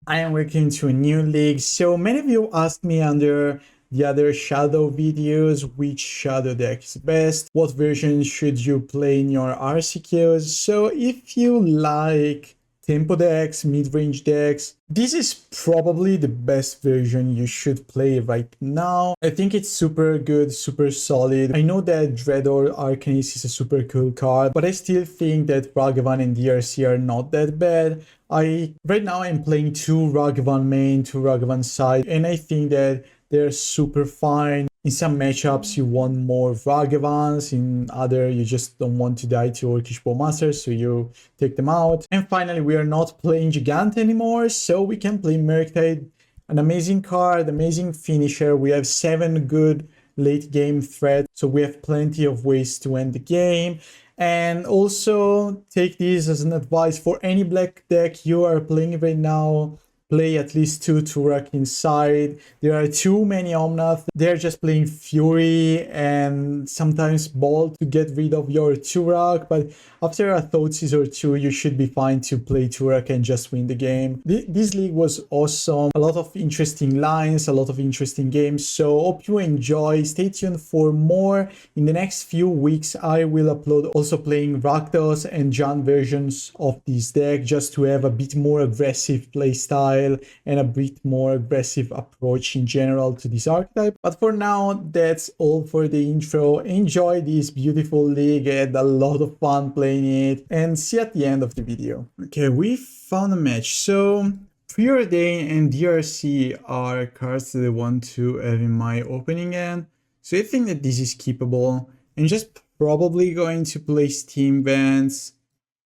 I am working to a new league. So many of you asked me under the other Shadow videos which Shadow deck is best, what version should you play in your RCQs. So if you like tempo decks, mid-range decks, this is probably the best version you should play right now. I think it's super good, super solid. I know that Dreador Arcanist is a super cool card, but I still think that Ragavan and DRC are not that bad. Right now I'm playing two Ragavan main, two Ragavan side, and I think that they're super fine. In some matchups you want more Ragavans, in other you just don't want to die to Orcish Bowmasters, so you take them out. And finally we are not playing Gigant anymore, so we can play Murktide, an amazing card, amazing finisher. We have 7 good late game threats, so we have plenty of ways to end the game. And also take this as an advice for any black deck you are playing right now. Play at least 2 Tourach inside. There are too many Omnath. They're just playing Fury and sometimes Bolt to get rid of your Tourach, but after a Thoughtseize or 2, you should be fine to play Tourach and just win the game. This league was awesome. A lot of interesting lines, a lot of interesting games, so hope you enjoy. Stay tuned for more. In the next few weeks, I will upload also playing Rakdos and Jan versions of this deck just to have a bit more aggressive playstyle and a bit more aggressive approach in general to this archetype. But for now, that's all for the intro. Enjoy this beautiful league. I had a lot of fun playing it, and see you at the end of the video. Okay, we found a match. So Preordain and DRC are cards that I want to have in my opening hand. So I think that this is keepable. I'm just probably going to play Steam Vents,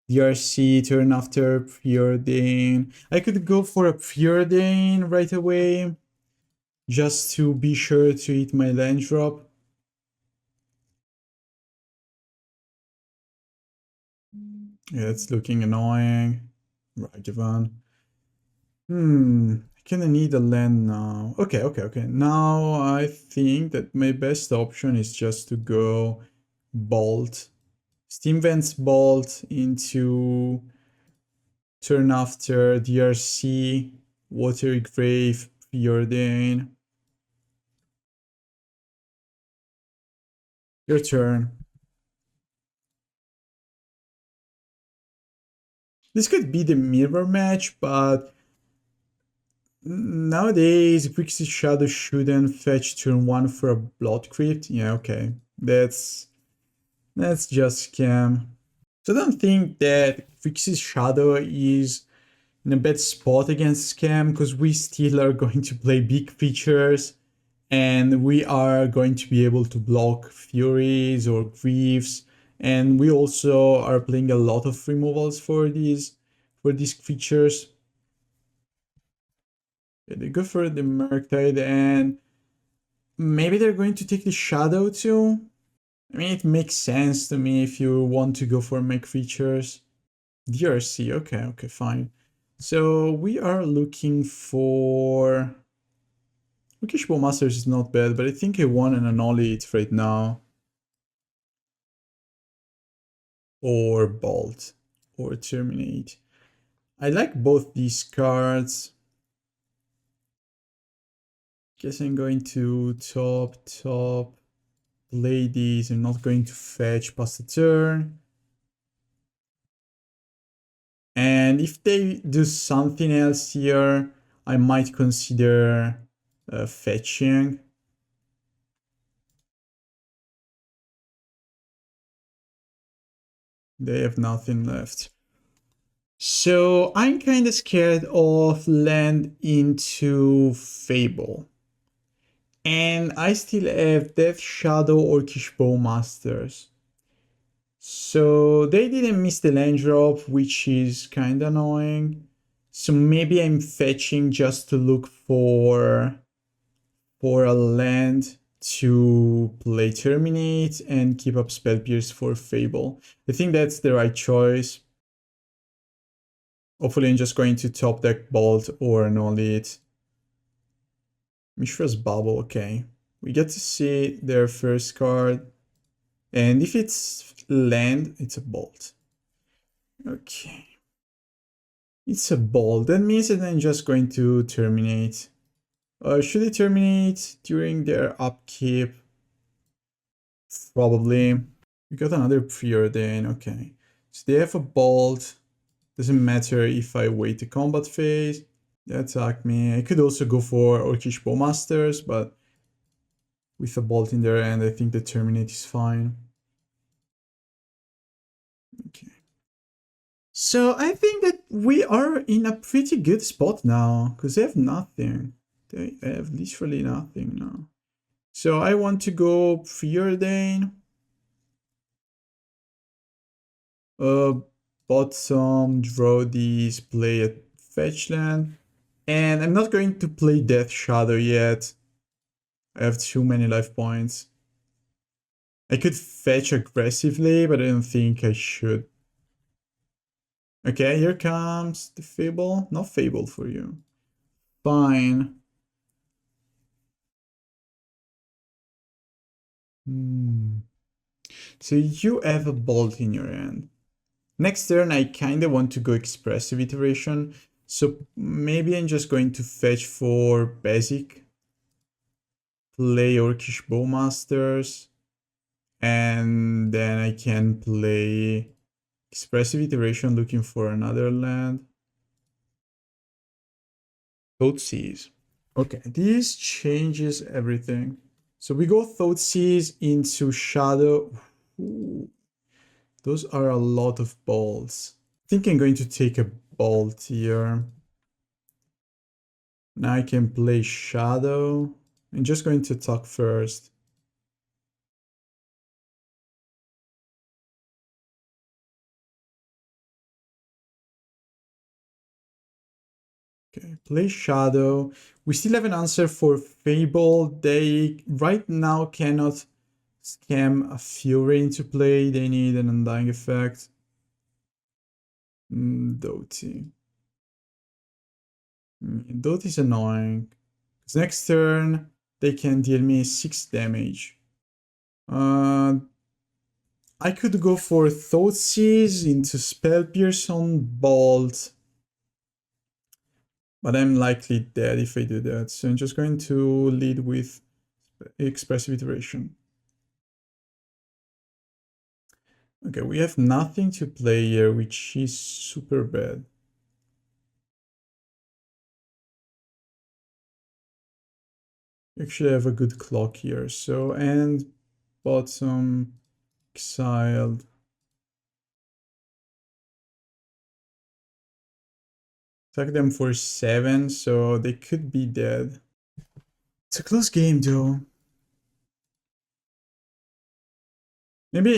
DRC turn after Preordain. I could go for a Preordain right away, just to be sure to hit my land drop. Yeah, it's looking annoying. Ragavan. I kinda need a land now. Okay. Now I think that my best option is just to go Bolt. Steam Vents Bolt into turn after DRC, Watery Grave, Preordain. Your turn. This could be the mirror match, but nowadays Grixis Shadow shouldn't fetch turn 1 for a Blood Crypt. Yeah, okay. That's just scam. So I don't think that Grixis Shadow is in a bad spot against scam, because we still are going to play big creatures and we are going to be able to block Furies or Greaves, and we also are playing a lot of removals for these creatures. Yeah, they go for the Murktide, and maybe they're going to take the Shadow too. I mean, it makes sense to me if you want to go for my creatures. DRC, okay, fine. So we are looking for... Orcish Bowmasters is not bad, but I think I want an Unholy Heat right now. Or Bolt. Or Terminate. I like both these cards. Guess I'm going to top, play these. I'm not going to fetch past the turn. And if they do something else here, I might consider fetching. They have nothing left. So I'm kind of scared of land into Fable. And I still have Death Shadow Orcish Bowmasters. So they didn't miss the land drop, which is kind of annoying. So maybe I'm fetching just to look for a land to play Terminate and keep up Spell Pierce for Fable. I think that's the right choice. Hopefully I'm just going to top deck Bolt or Unholy Heat. Mishra's Bauble, okay. We get to see their first card. And if it's land, it's a Bolt. Okay. It's a ball. That means that I'm just going to terminate. Should I terminate during their upkeep? Probably. We got another Preordain, okay. So they have a bolt. Doesn't matter if I wait the combat phase. They attack me. I could also go for Orcish Bowmasters, but with a bolt in their end, I think the Terminate is fine. Okay. So I think that we are in a pretty good spot now, because they have nothing. They have literally nothing now. So I want to go Preordain. Bottom, draw these, play a fetch land. And I'm not going to play Death Shadow yet. I have too many life points. I could fetch aggressively, but I don't think I should. Okay, here comes the Fable. No Fable for you. Fine. So you have a bolt in your hand. Next turn, I kind of want to go Expressive Iteration. So maybe I'm just going to fetch for basic. Play Orcish Bowmasters. And then I can play Expressive Iteration looking for another land. Thoughtseize. Okay, this changes everything. So we go Thoughtseize into Shadow. Ooh, those are a lot of bolts. I think I'm going to take a bolt here. Now I can play Shadow. I'm just going to attack first. Okay, play Shadow. We still have an answer for Fable. They right now cannot scam a Fury into play. They need an Undying effect. Doty. Doty is annoying. Because next turn, they can deal me 6 damage. I could go for Thoughtseize into Spell Pierce on Bolt. But I'm likely dead if I do that. So I'm just going to lead with Expressive Iteration. Okay, we have nothing to play here, which is super bad. Actually, I have a good clock here. So, and bottom, exiled. Attack them for 7, so they could be dead. It's a close game, though. Maybe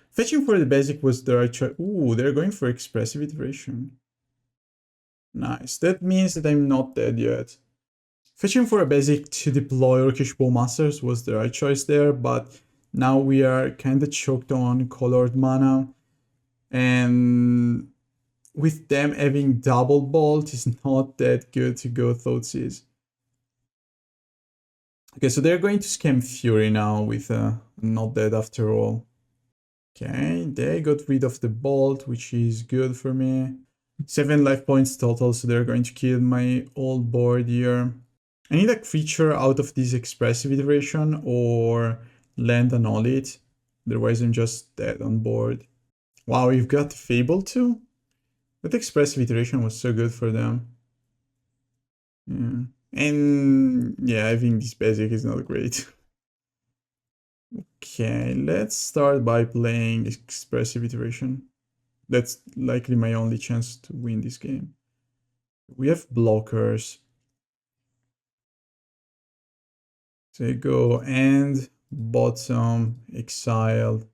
fetching for the basic was the right choice. Ooh, they're going for Expressive Iteration. Nice. That means that I'm not dead yet. Fetching for a basic to deploy Orcish Bowmasters was the right choice there, but now we are kind of choked on colored mana. And with them having double bolt, it's not that good to go Thoughtseize. Okay, so they're going to scam Fury now with not dead after all. Okay, they got rid of the bolt, which is good for me. 7 life points total, so they're going to kill my old board here. I need a creature out of this Expressive Iteration or land annul it. Otherwise I'm just dead on board. Wow, you've got Fable too? That Expressive Iteration was so good for them. Yeah. And yeah, I think this basic is not great. Okay, let's start by playing Expressive Iteration. That's likely my only chance to win this game. We have blockers. So I go and bottom, exiled,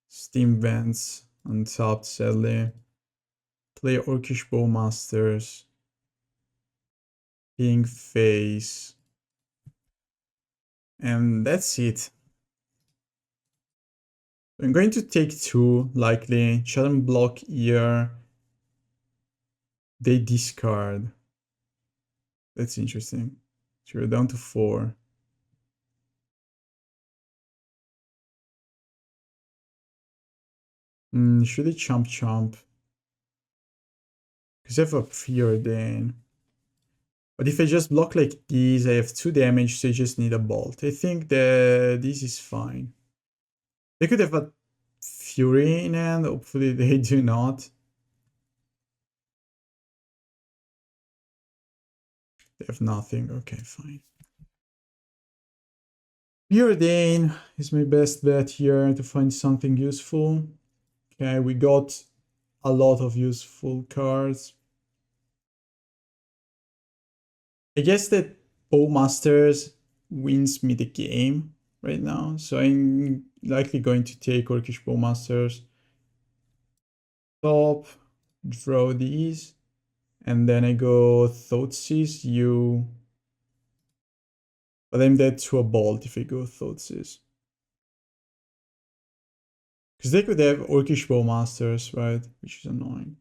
steam vents, untapped sadly. Play Orcish Bowmasters. Ping face. And that's it. I'm going to take 2, likely. Challenge block here. They discard. That's interesting. So we're down to 4. Should I chomp chomp? Because I have a Preordain. But if I just block like these, I have 2 damage, so I just need a bolt. I think that this is fine. They could have a Fury in hand, hopefully they do not. They have nothing, okay, fine. Preordain is my best bet here to find something useful. Okay, we got a lot of useful cards. I guess that Bowmasters wins me the game right now, so I'm likely going to take Orcish Bowmasters. Top, draw these, and then I go Thoughtseize, you... But I'm dead to a bolt if I go Thoughtseize. Because they could have Orcish Bowmasters, right? Which is annoying.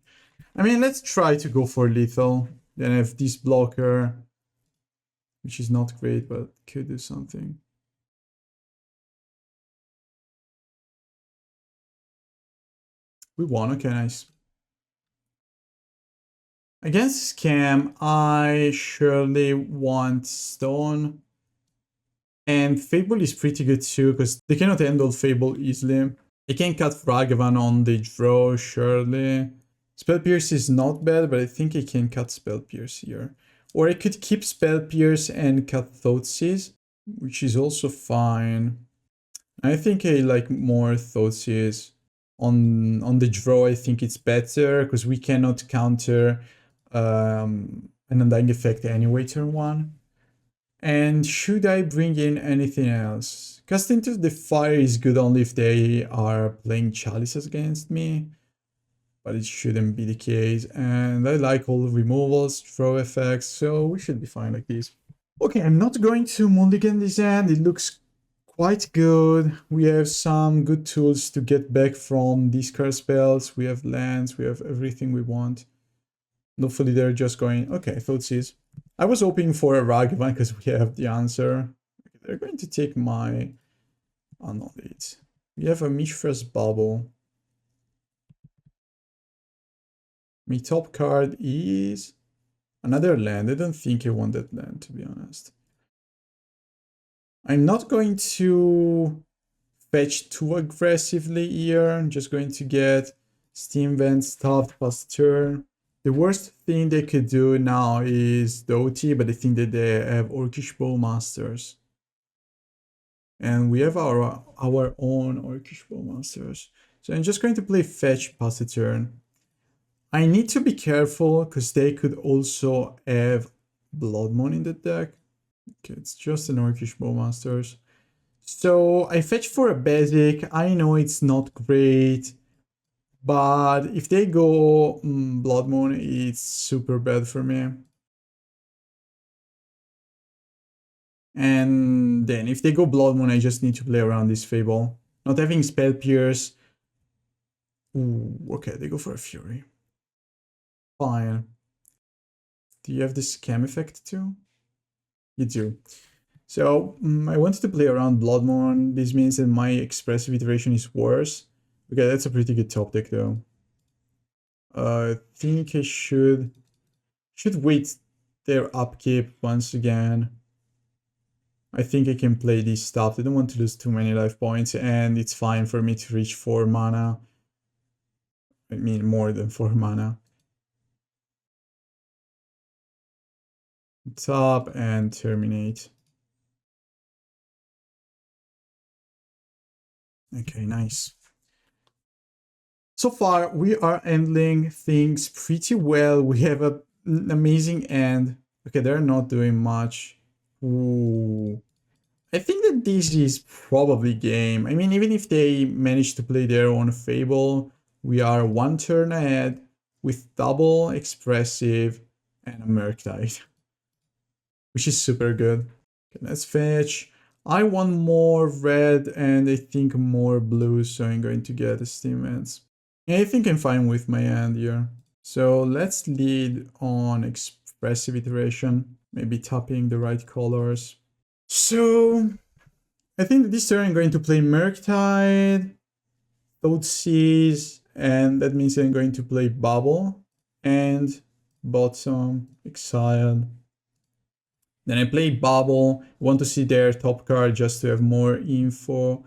I mean, let's try to go for lethal. Then I have this blocker, which is not great, but could do something. We won, okay, nice. Against Scam, I surely want Stone. And Fable is pretty good too, because they cannot handle Fable easily. They can cut Ragavan on the draw, surely. Spell Pierce is not bad, but I think I can cut Spell Pierce here. Or I could keep Spell Pierce and cut Thoughtseize, which is also fine. I think I like more Thoughtseize. On the draw, I think it's better, because we cannot counter an Undying Effect anyway turn 1. And should I bring in anything else? Cast into the Fire is good only if they are playing Chalices against me, but it shouldn't be the case. And I like all the removals, throw effects, so we should be fine like this. Okay, I'm not going to mulligan this hand. It looks quite good. We have some good tools to get back from discard spells. We have lands, we have everything we want. Hopefully they're just going, okay, Thoughtseize. I was hoping for a Ragavan because we have the answer. They're going to take my Unholy Heat. We have a Mishra's Bauble. My top card is another land. I don't think I want that land, to be honest. I'm not going to fetch too aggressively here. I'm just going to get Steam Vent stuffed past turn. The worst thing they could do now is the OT, but I think that they have Orcish Bowmasters. And we have our own Orcish Bowmasters. So I'm just going to play fetch past the turn. I need to be careful because they could also have Blood Moon in the deck. Okay, it's just an Orcish Bowmasters. So I fetch for a basic. I know it's not great. But if they go Blood Moon, it's super bad for me. And then if they go Blood Moon, I just need to play around this Fable. Not having Spell Pierce. Ooh, okay, they go for a Fury. Fine. Do you have the Scam effect too? You do. So I wanted to play around Blood Moon. This means that my Expressive Iteration is worse. Okay, that's a pretty good top deck though. I think I should wait their upkeep once again. I think I can play this stuff. I don't want to lose too many life points, and it's fine for me to reach 4 mana. I mean, more than 4 mana. Top and Terminate. Okay, nice. So far, we are handling things pretty well. We have an amazing end. Okay, they're not doing much. Ooh. I think that this is probably game. I mean, even if they manage to play their own Fable, we are 1 turn ahead with double Expressive and a Murktide, which is super good. Okay, let's fetch. I want more red and I think more blue, so I'm going to get a Steam Vents. I think I'm fine with my hand here. So let's lead on Expressive Iteration, maybe tapping the right colors. So I think this turn I'm going to play Murktide, Thoughtseize, and that means I'm going to play Bauble. And bottom, exile. Then I play Bauble. I want to see their top card just to have more info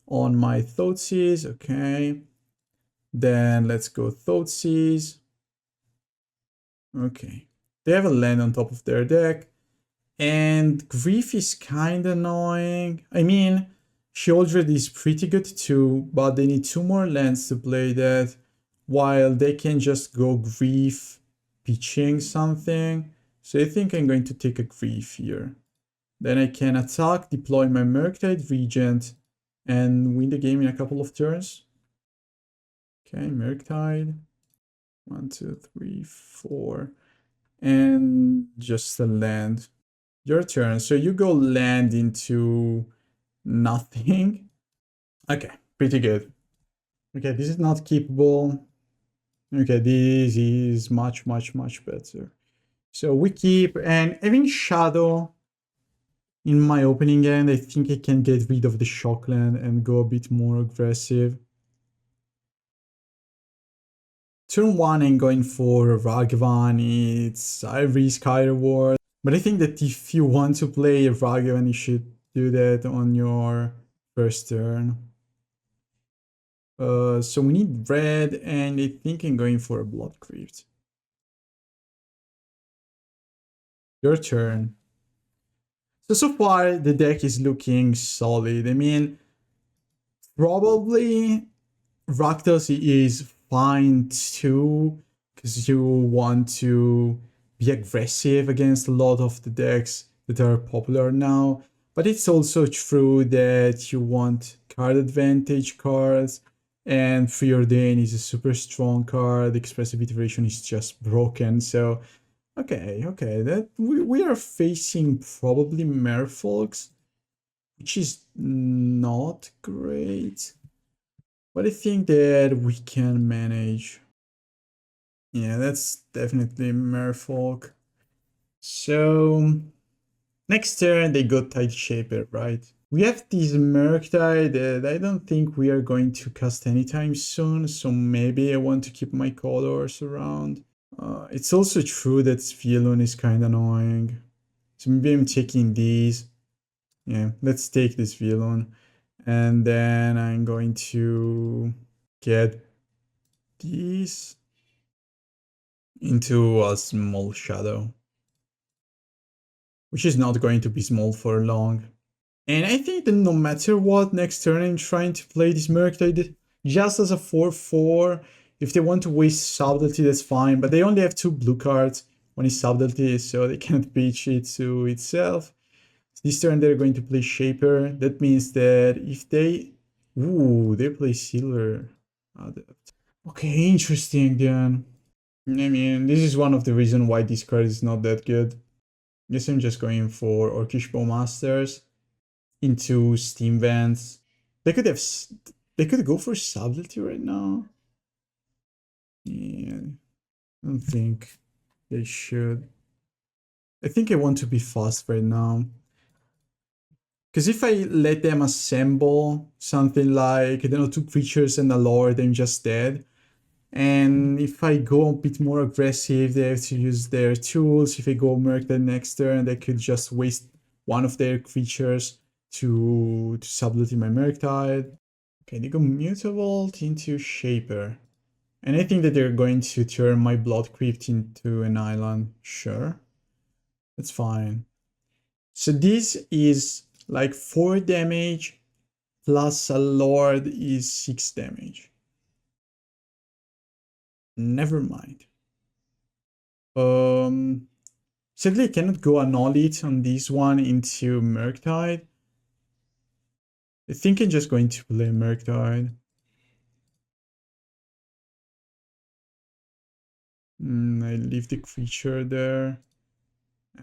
on my Thoughtseize. Okay. Then let's go Thoughtseize. Okay. They have a land on top of their deck. And Grief is kind of annoying. I mean, Shieldred is pretty good too, but they need 2 more lands to play that, while they can just go Grief pitching something. So I think I'm going to take a Grief here. Then I can attack, deploy my Murktide Regent, and win the game in a couple of turns. Okay, Murktide. 1, 2, 3, 4. And just a land. Your turn. So you go land into nothing. Okay, pretty good. Okay, this is not keepable. Okay, this is much, much, much better. So we keep, and having Shadow in my opening end, I think I can get rid of the Shockland and go a bit more aggressive. Turn 1, I'm going for Ragavan. It's high risk, high reward. But I think that if you want to play Ragavan, you should do that on your first turn. So we need red, and I think I'm going for a Blood Crypt. Your turn. So far, the deck is looking solid. I mean, probably Rakdos is fine too, because you want to be aggressive against a lot of the decks that are popular now. But it's also true that you want card advantage cards, and Preordain is a super strong card. Expressive Iteration is just broken. So, okay, that we are facing probably Merfolks, which is not great. But I think that we can manage. Yeah, that's definitely Merfolk. So next turn they got Tide Shaper, right? We have this Murktide that I don't think we are going to cast anytime soon, so maybe I want to keep my colors around. It's also true that Sphelun is kind of annoying. So maybe I'm taking these. Yeah, let's take this Sphelun. And then I'm going to get these into a small shadow, which is not going to be small for long. And I think that no matter what, next turn I'm trying to play this Murktide just as a 4/4. If they want to waste Subtlety, that's fine, but they only have 2 blue cards. One is Subtlety, so they can't pitch it to itself. This turn they're going to play Shaper. That means that if they... Ooh, they play Silver Adept. Okay, interesting then. I mean, this is one of the reasons why this card is not that good. I guess I'm just going for Orcish Bowmasters into Steam Vents. They could go for Subtlety right now. Yeah, I don't think they should. I think I want to be fast right now. Because if I let them assemble something like, I don't know, 2 creatures and a lord, I'm just dead. And if I go a bit more aggressive, they have to use their tools. If I go Murktide next turn, they could just waste one of their creatures to subtlety my Murktide. Okay, they go Mutavault into Shaper. And I think that they're going to turn my Blood Crypt into an island. Sure. That's fine. So this is like 4 damage plus a Lord is 6 damage. Never mind. Sadly I cannot go Unholy Heat on this one into Murktide. I think I'm just going to play Murktide. I leave the creature there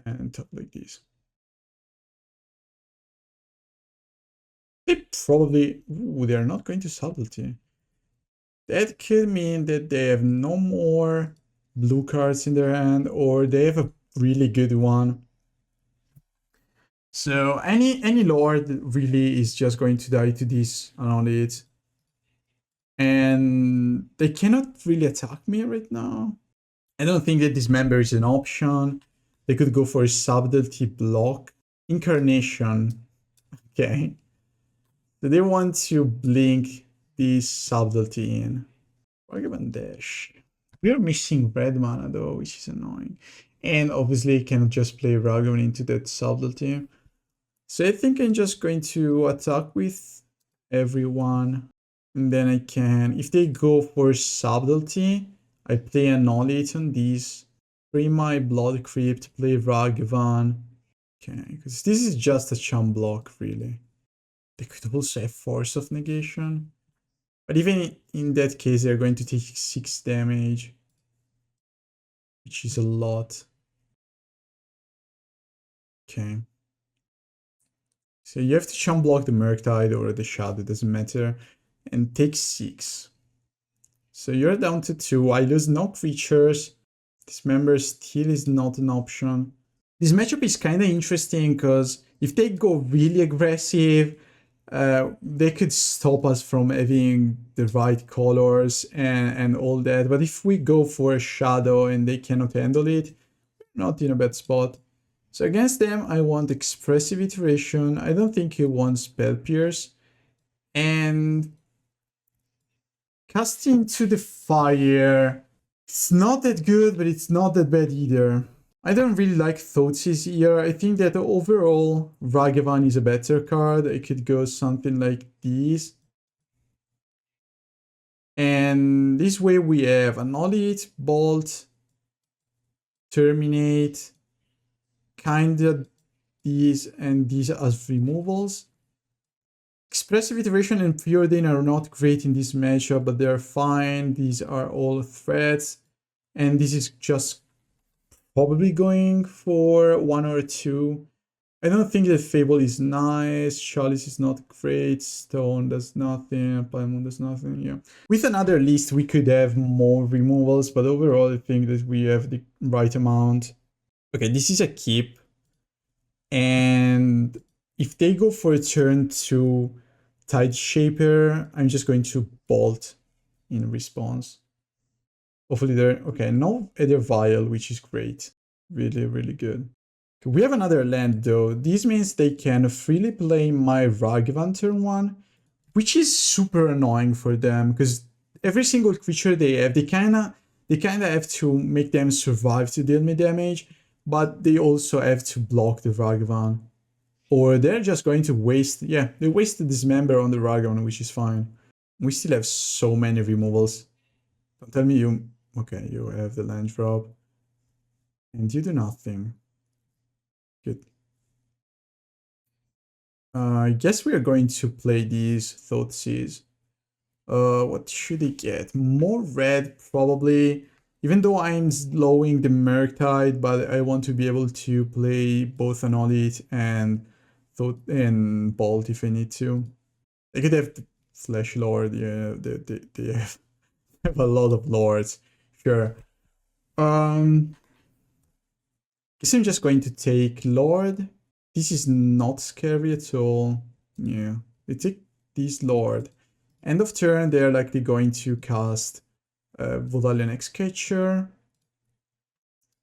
and top like this. They probably... Ooh, they're not going to Subtlety. That could mean that they have no more blue cards in their hand, or they have a really good one. So any lord really is just going to die to this Unholy Heat. And they cannot really attack me right now. I don't think that Dismember is an option. They could go for a Subtlety block. Incarnation. Okay. So they want to blink this Subtlety in. Ragavan Dash. We are missing red mana though, which is annoying. And obviously cannot just play Ragavan into that Subtlety. So I think I'm just going to attack with everyone. And then I can, if they go for Subtlety, I play Unholy Heat on these. Free my Blood Crypt, play Ragavan. Okay, because this is just a chump block, really. They could also have Force of Negation. But even in that case, they're going to take 6 damage. Which is a lot. Okay. So you have to chump block the Murktide or the Shadow, doesn't matter. And take 6. So you're down to 2. I lose no creatures. Dismember still is not an option. This matchup is kind of interesting because if they go really aggressive, they could stop us from having the right colors and all that. But if we go for a Shadow and they cannot handle it, we're not in a bad spot. So against them, I want Expressive Iteration. I don't think he wants Spell Pierce. And Cast into the Fire. It's not that good, but it's not that bad either. I don't really like Thoughtseize here. I think that overall, Ragavan is a better card. I could go something like this. And this way we have Unholy Heat, Bolt, Terminate, kinda these and these as removals. Expressive Iteration and Preordain are not great in this matchup, but they're fine. These are all threats. And this is just probably going for 1 or 2. I don't think that Fable is nice. Chalice is not great. Stone does nothing. Alpine Moon does nothing. Yeah. With another list, we could have more removals, but overall, I think that we have the right amount. Okay, this is a keep. And if they go for a turn to Tide Shaper, I'm just going to Bolt in response. Hopefully they're... Okay, no Ether Vial, which is great. Really, really good. We have another land though. This means they can freely play my Ragavan turn 1, which is super annoying for them because every single creature they have, they kinda have to make them survive to deal me damage, but they also have to block the Ragavan. Or they're just going to waste, yeah, they wasted Dismember on the Ragavan, which is fine. We still have so many removals. Don't tell me you, okay, you have the land drop. And you do nothing. Good. I guess we are going to play these Thoughtseize. What should he get? More red, probably. Even though I'm slowing the Murktide, but I want to be able to play both Unholy Heat and Bolt if I need to. I could have the Flesh Lord, yeah, they have a lot of lords. Sure. Guess I'm just going to take Lord. This is not scary at all. Yeah, they take this Lord. End of turn, they're likely going to cast Vodalian X-Catcher.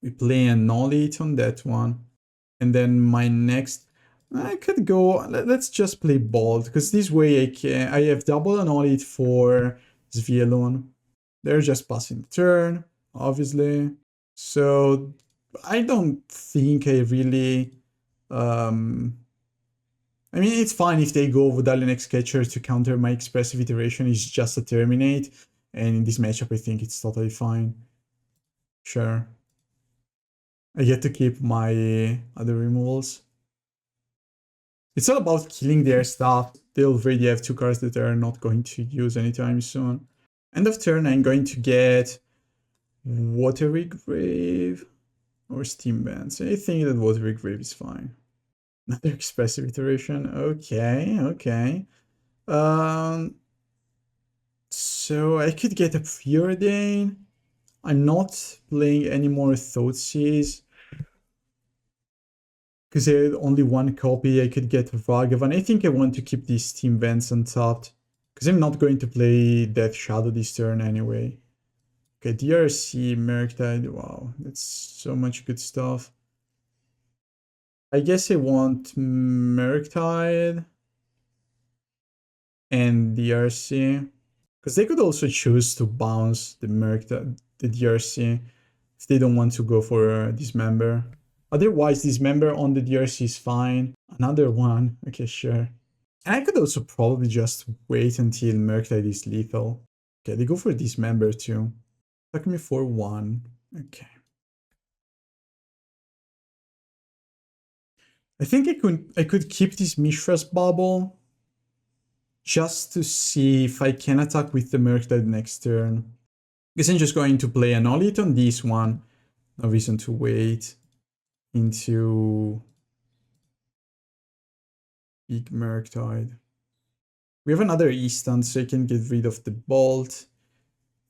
We play a Unholy Heat on that one. And then my next... I could go... Let's just play Bolt, because this way I have double Unholy Heat for Svielon. They're just passing the turn, obviously. So I don't think I really... I mean, it's fine if they go Vodalian X-Catcher to counter my Expressive Iteration. It's just a Terminate. And in this matchup, I think it's totally fine. Sure. I get to keep my other removals. It's all about killing their stuff. They already have 2 cards that they're not going to use anytime soon. End of turn, I'm going to get Watery Grave or Steam Bands. I think that Watery Grave is fine. Another Expressive Iteration. Okay, okay. So I could get a Preordain. I'm not playing any more Thoughtseize. Because I had only 1 copy, I could get Ragavan. I think I want to keep these Steam Vents untapped. Because I'm not going to play Death Shadow this turn anyway. Okay, DRC, Murktide, wow, that's so much good stuff. I guess I want Murktide and DRC. Because they could also choose to bounce the Murktide, the DRC, if they don't want to go for Dismember. Otherwise, Dismember on the DRC is fine. Another one, okay, sure. And I could also probably just wait until Murktide is lethal. Okay, they go for Dismember too. Attack me for 1. Okay. I think I could keep this Mishra's Bauble just to see if I can attack with the Murktide next turn. Because I'm just going to play an Unholy Heat on this one. No reason to wait into big Murktide. We have another instant, so I can get rid of the Bolt.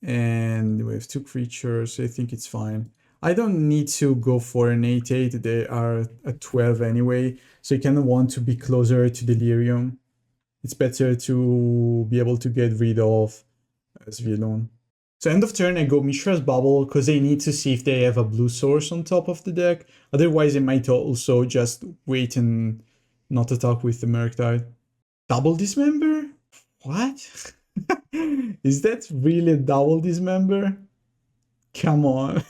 And we have 2 creatures, so I think it's fine. I don't need to go for an 8/8, they are at 12 anyway, so you kind of want to be closer to Delirium. It's better to be able to get rid of Svilon. So end of turn I go Mishra's Bauble, because I need to see if they have a blue source on top of the deck. Otherwise I might also just wait and not attack with the Murktide. Double Dismember? What? Is that really a double Dismember? Come on.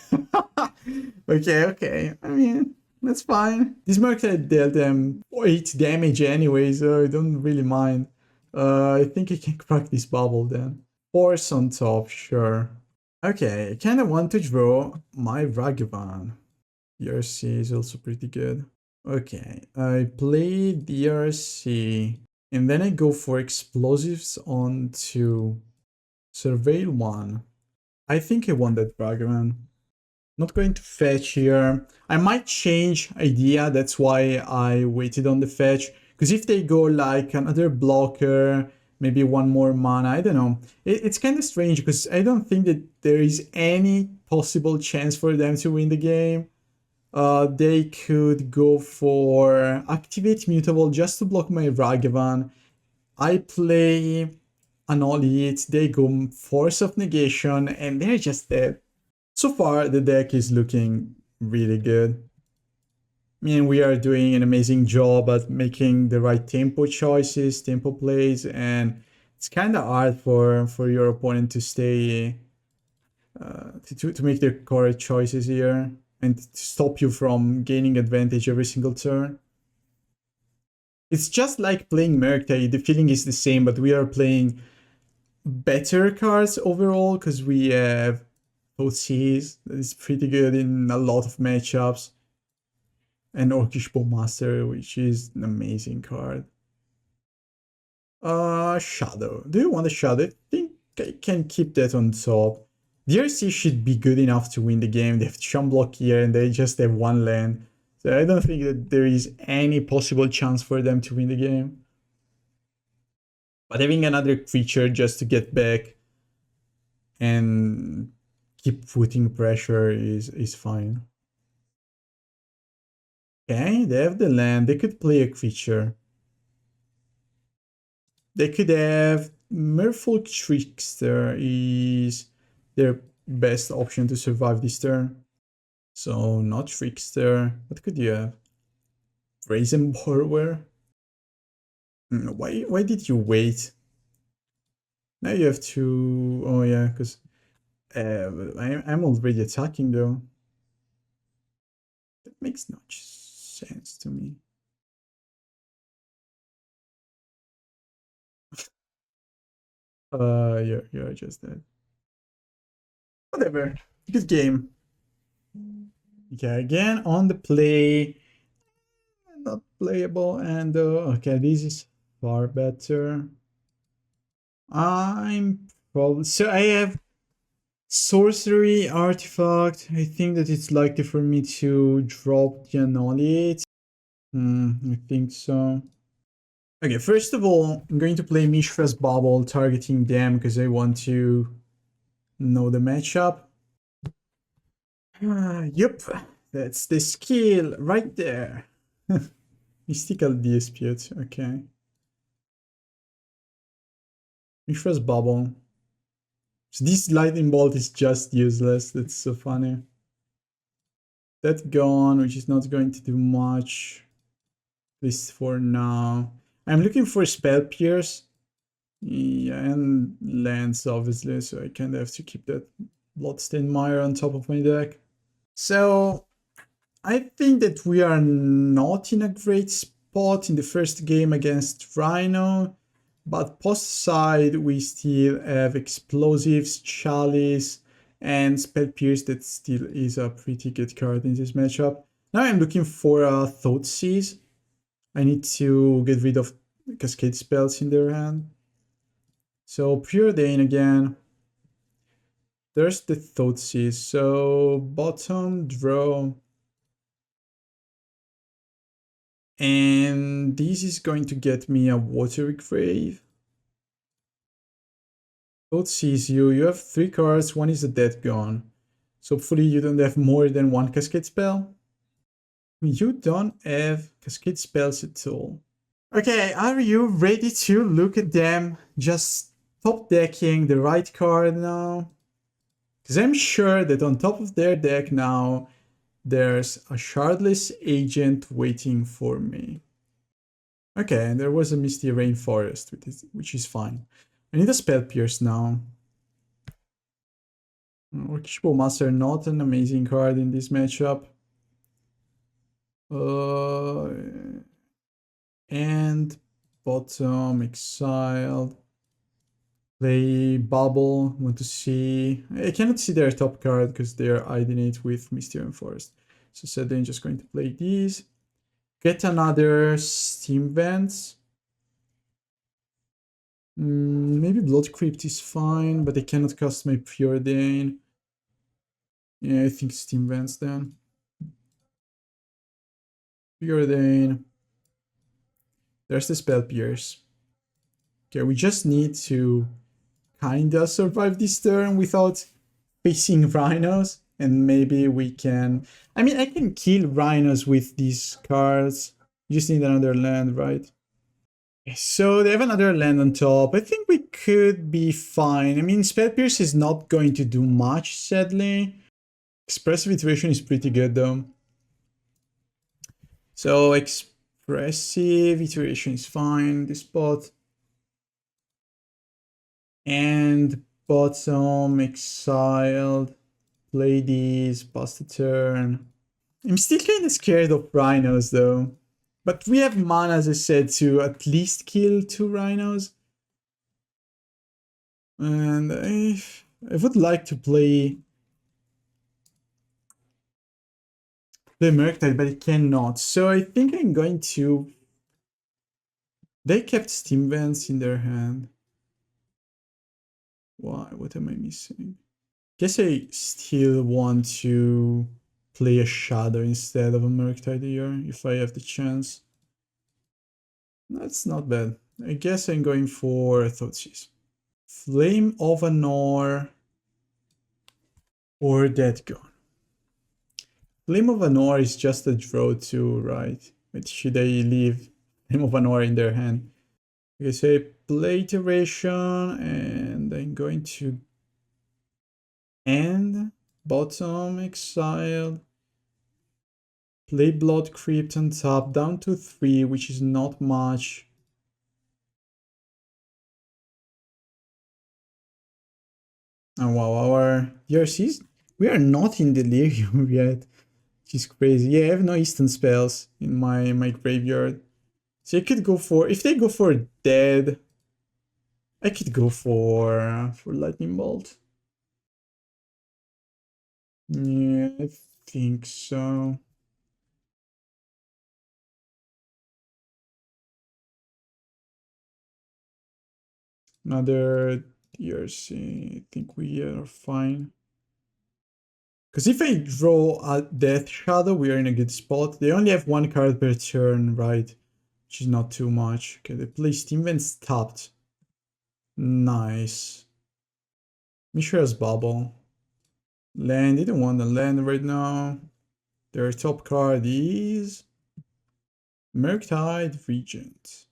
Okay. I mean, that's fine. This Murktide dealt them 8 damage anyway, so I don't really mind. I think I can crack this Bauble then. Force on top, sure. Okay, I kind of want to draw my Ragavan. DRC is also pretty good. Okay, I play DRC, and then I go for explosives onto Surveil 1. I think I want that Ragavan. Not going to fetch here. I might change idea, that's why I waited on the fetch. Because if they go like another blocker, maybe 1 more mana, I don't know. It's kind of strange because I don't think that there is any possible chance for them to win the game. They could go for Activate Mutable just to block my Ragavan. I play Unholy Heat, they go Force of Negation, and they're just dead. So far, the deck is looking really good. I mean, we are doing an amazing job at making the right tempo choices, tempo plays, and it's kind of hard for your opponent to stay, to make the correct choices here and to stop you from gaining advantage every single turn. It's just like playing Murktide, the feeling is the same, but we are playing better cards overall because we have Thoughtseize that is pretty good in a lot of matchups, and Orcish Bowmasters, which is an amazing card. Shadow. Do you want a Shadow? I think I can keep that on top. DRC should be good enough to win the game. They have Chum Block here and they just have 1 land. So I don't think that there is any possible chance for them to win the game. But having another creature just to get back and keep putting pressure is fine. Okay, they have the land. They could play a creature. They could have Merfolk Trickster is their best option to survive this turn. So not Trickster. What could you have? Brazen Borrower? Why did you wait? Now you have to... Oh yeah, because I'm already attacking though. That makes no sense to me. You're just dead. Whatever. Good game. Okay, again on the play. Not playable, and okay, this is far better. I'm probably... So I have Sorcery Artifact. I think that it's likely for me to drop the Unholy Heat. I think so. Okay, first of all, I'm going to play Mishra's Bauble, targeting them because I want to know the matchup. Yep, that's the skill right there. Mystical Dispute, okay. Mishra's Bauble. So this lightning bolt is just useless. That's so funny. That gone, which is not going to do much. At least for now. I'm looking for spell pierce. Yeah, and lands obviously, so I kind of have to keep that Bloodstained Mire on top of my deck. So I think that we are not in a great spot in the first game against Rhino, but post side we still have Explosives, Chalice, and Spell Pierce that still is a pretty good card in this matchup. Now I'm looking for a Thoughtseize. I need to get rid of Cascade spells in their hand. So Preordain again. There's the Thoughtseize. So bottom, draw. And this is going to get me a Watery Grave. Thoughtseize you have 3 cards, one is a dead gone. So hopefully you don't have more than 1 Cascade spell. You don't have Cascade spells at all. Okay, are you ready to look at them? Just top decking the right card now. Because I'm sure that on top of their deck now, there's a Shardless Agent waiting for me. Okay, and there was a Misty Rainforest, which is fine. I need a Spell Pierce now. Orcish Bowmasters, not an amazing card in this matchup. And bottom, exiled. Play Bauble, want to see... I cannot see their top card because they are hiding it with Misty Rainforest. So sadly I'm just going to play these. Get another Steam Vents. Maybe Blood Crypt is fine, but I cannot cast my Preordain. Yeah, I think Steam Vents then. Preordain. There's the Spell Pierce. Okay, we just need to kinda survive this turn without facing Rhinos. And maybe we can... I mean, I can kill Rhinos with these cards. You just need another land, right? So they have another land on top. I think we could be fine. I mean, Spell Pierce is not going to do much, sadly. Expressive Iteration is pretty good, though. So Expressive Iteration is fine, this spot. And bottom, exiled. Play these, pass the turn. I'm still kind of scared of Rhinos, though. But we have mana, as I said, to at least kill 2 Rhinos. And I would like to play Murktide, but I cannot. So I think I'm going to... They kept Steam Vents in their hand. Why? What am I missing? Guess I still want to play a Shadow instead of a Murktide here, if I have the chance. That's not bad. I guess I'm going for Thoughtseize. Flame of Anor or Dead Gone. Flame of Anor is just a draw too, right? But should I leave Flame of Anor in their hand? Okay, so I play Iteration and I'm going to end bottom exiled. Play Blood Crypt on top, down to 3, which is not much. And wow, our DRCs, we are not in Delirium yet, which is crazy. Yeah, I have no instant spells in my graveyard. So I could go for, if they go for Dead, I could go for Lightning Bolt. Yeah, I think so. Another DRC, I think we are fine. Because if I draw a Death Shadow, we are in a good spot. They only have 1 card per turn, right? Which is not too much. Okay, they play Steam Vents tapped. Nice. Mishra's Bauble. Land, they don't want to land right now. Their top card is Murktide Regent.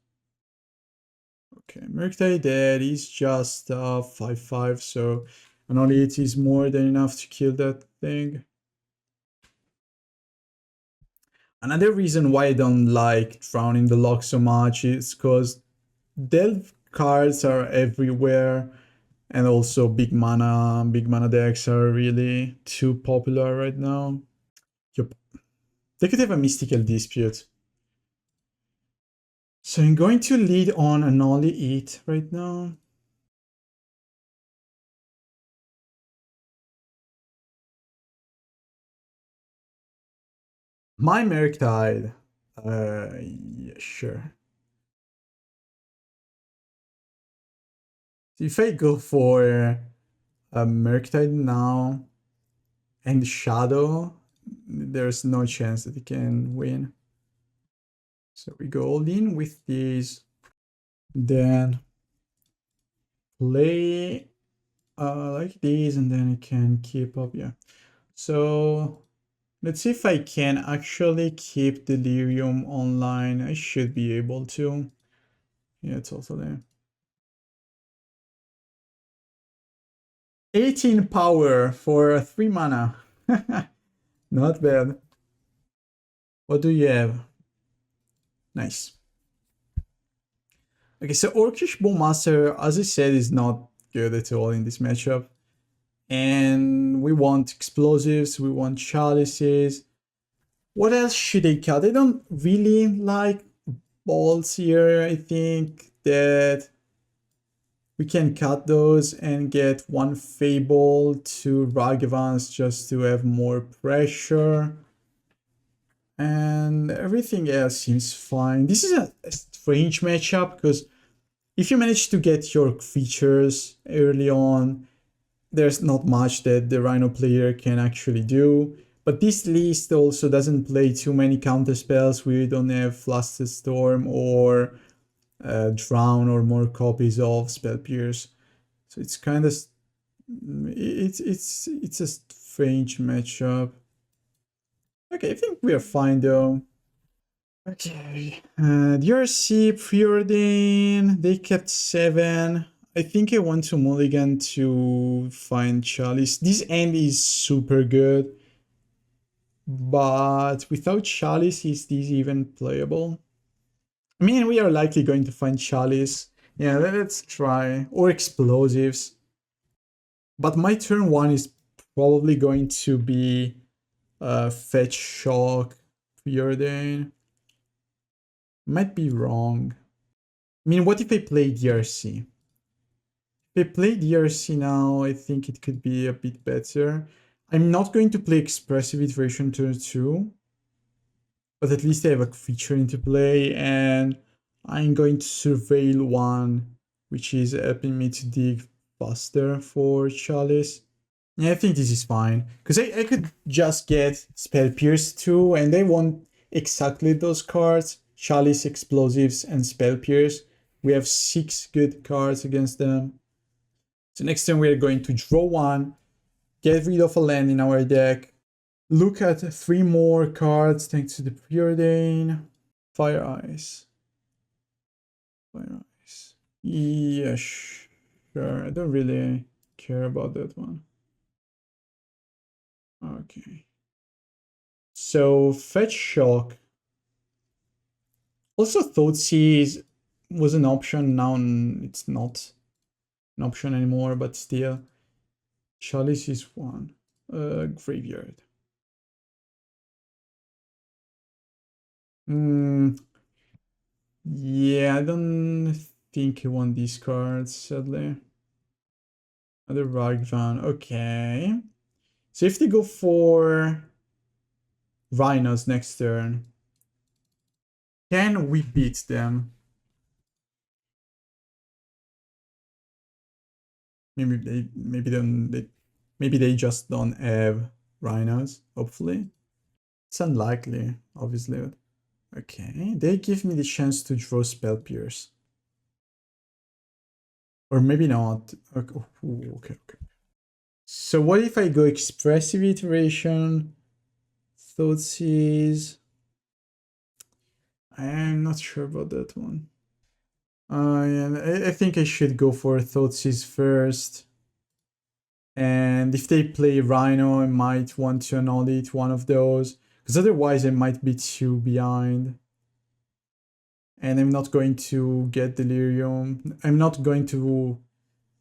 Okay, Murktide dead is just 5/5, so Unholy Heat is more than enough to kill that thing. Another reason why I don't like Drowning the Lock so much is because Delve cards are everywhere, and also big mana decks are really too popular right now. Yup. They could have a Mystical Dispute. So I'm going to lead on Unholy Heat right now. My Murktide. Yeah, sure. So if I go for a Murktide now and Shadow, there's no chance that he can win. So we go all in with these. Then play like this, and then I can keep up. Yeah. So let's see if I can actually keep Delirium online. I should be able to. Yeah, totally. 18 power for 3 mana. Not bad. What do you have? Nice. Okay, so Orcish Bowmaster, as I said, is not good at all in this matchup. And we want explosives, we want chalices. What else should I cut? I don't really like balls here. I think that we can cut those and get 1 Fable, 2 Ragavans just to have more pressure. And everything else seems fine. This is a strange matchup because if you manage to get your features early on, there's not much that the Rhino player can actually do. But this list also doesn't play too many counter spells. We don't have Flustered Storm or Drown or more copies of Spell Pierce. So it's kind of it's a strange matchup. Okay, I think we are fine though. Okay, DRC, Preordain, they kept 7. I think I want to mulligan to find Chalice. This end is super good, but without Chalice, is this even playable? I mean, we are likely going to find Chalice. Yeah, let's try. Or Explosives. But my turn 1 is probably going to be Fetch, Shock, Preordain. Might be wrong. I mean, what if I play DRC? If I play DRC now, I think it could be a bit better. I'm not going to play Expressive Iteration turn 2, but at least I have a feature into play, and I'm going to Surveil 1, which is helping me to dig faster for Chalice. Yeah, I think this is fine, because I could just get Spell Pierce 2, and they want exactly those cards. Chalice, Explosives, and Spell Pierce. We have 6 good cards against them. So next turn we're going to draw 1, get rid of a land in our deck, look at 3 more cards thanks to the Preordain. Fire Eyes. Fire Eyes. Yeah, sure. I don't really care about that one. Okay. So Fetch Shock. Also Thoughtseize was an option, now it's not an option anymore, but still. Chalice is 1. Graveyard. Yeah, I don't think I want these cards, sadly. Another Ragavan, okay. So if they go for Rhinos next turn, can we beat them? Maybe they just don't have Rhinos, hopefully. It's unlikely, obviously. Okay, they give me the chance to draw Spell Pierce. Or maybe not. Okay, okay. So what if I go Expressive Iteration, Thoughtseize? I'm not sure about that one. Yeah, I think I should go for Thoughtseize first. And if they play Rhino, I might want to annihilate one of those, because otherwise I might be too behind. And I'm not going to get Delirium. I'm not going to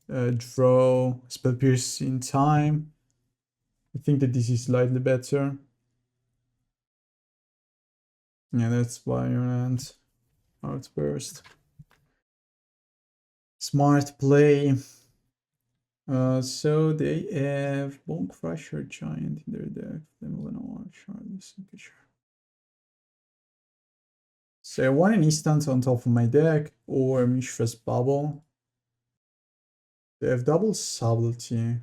draw Spell Pierce in time. I think that this is slightly better. Yeah, that's Violent Outburst. Smart play. So they have Bone Crusher Giant in their deck. Chalice. Okay, sure. So I want an instant on top of my deck, or Mishra's Bauble. They have double Subtlety.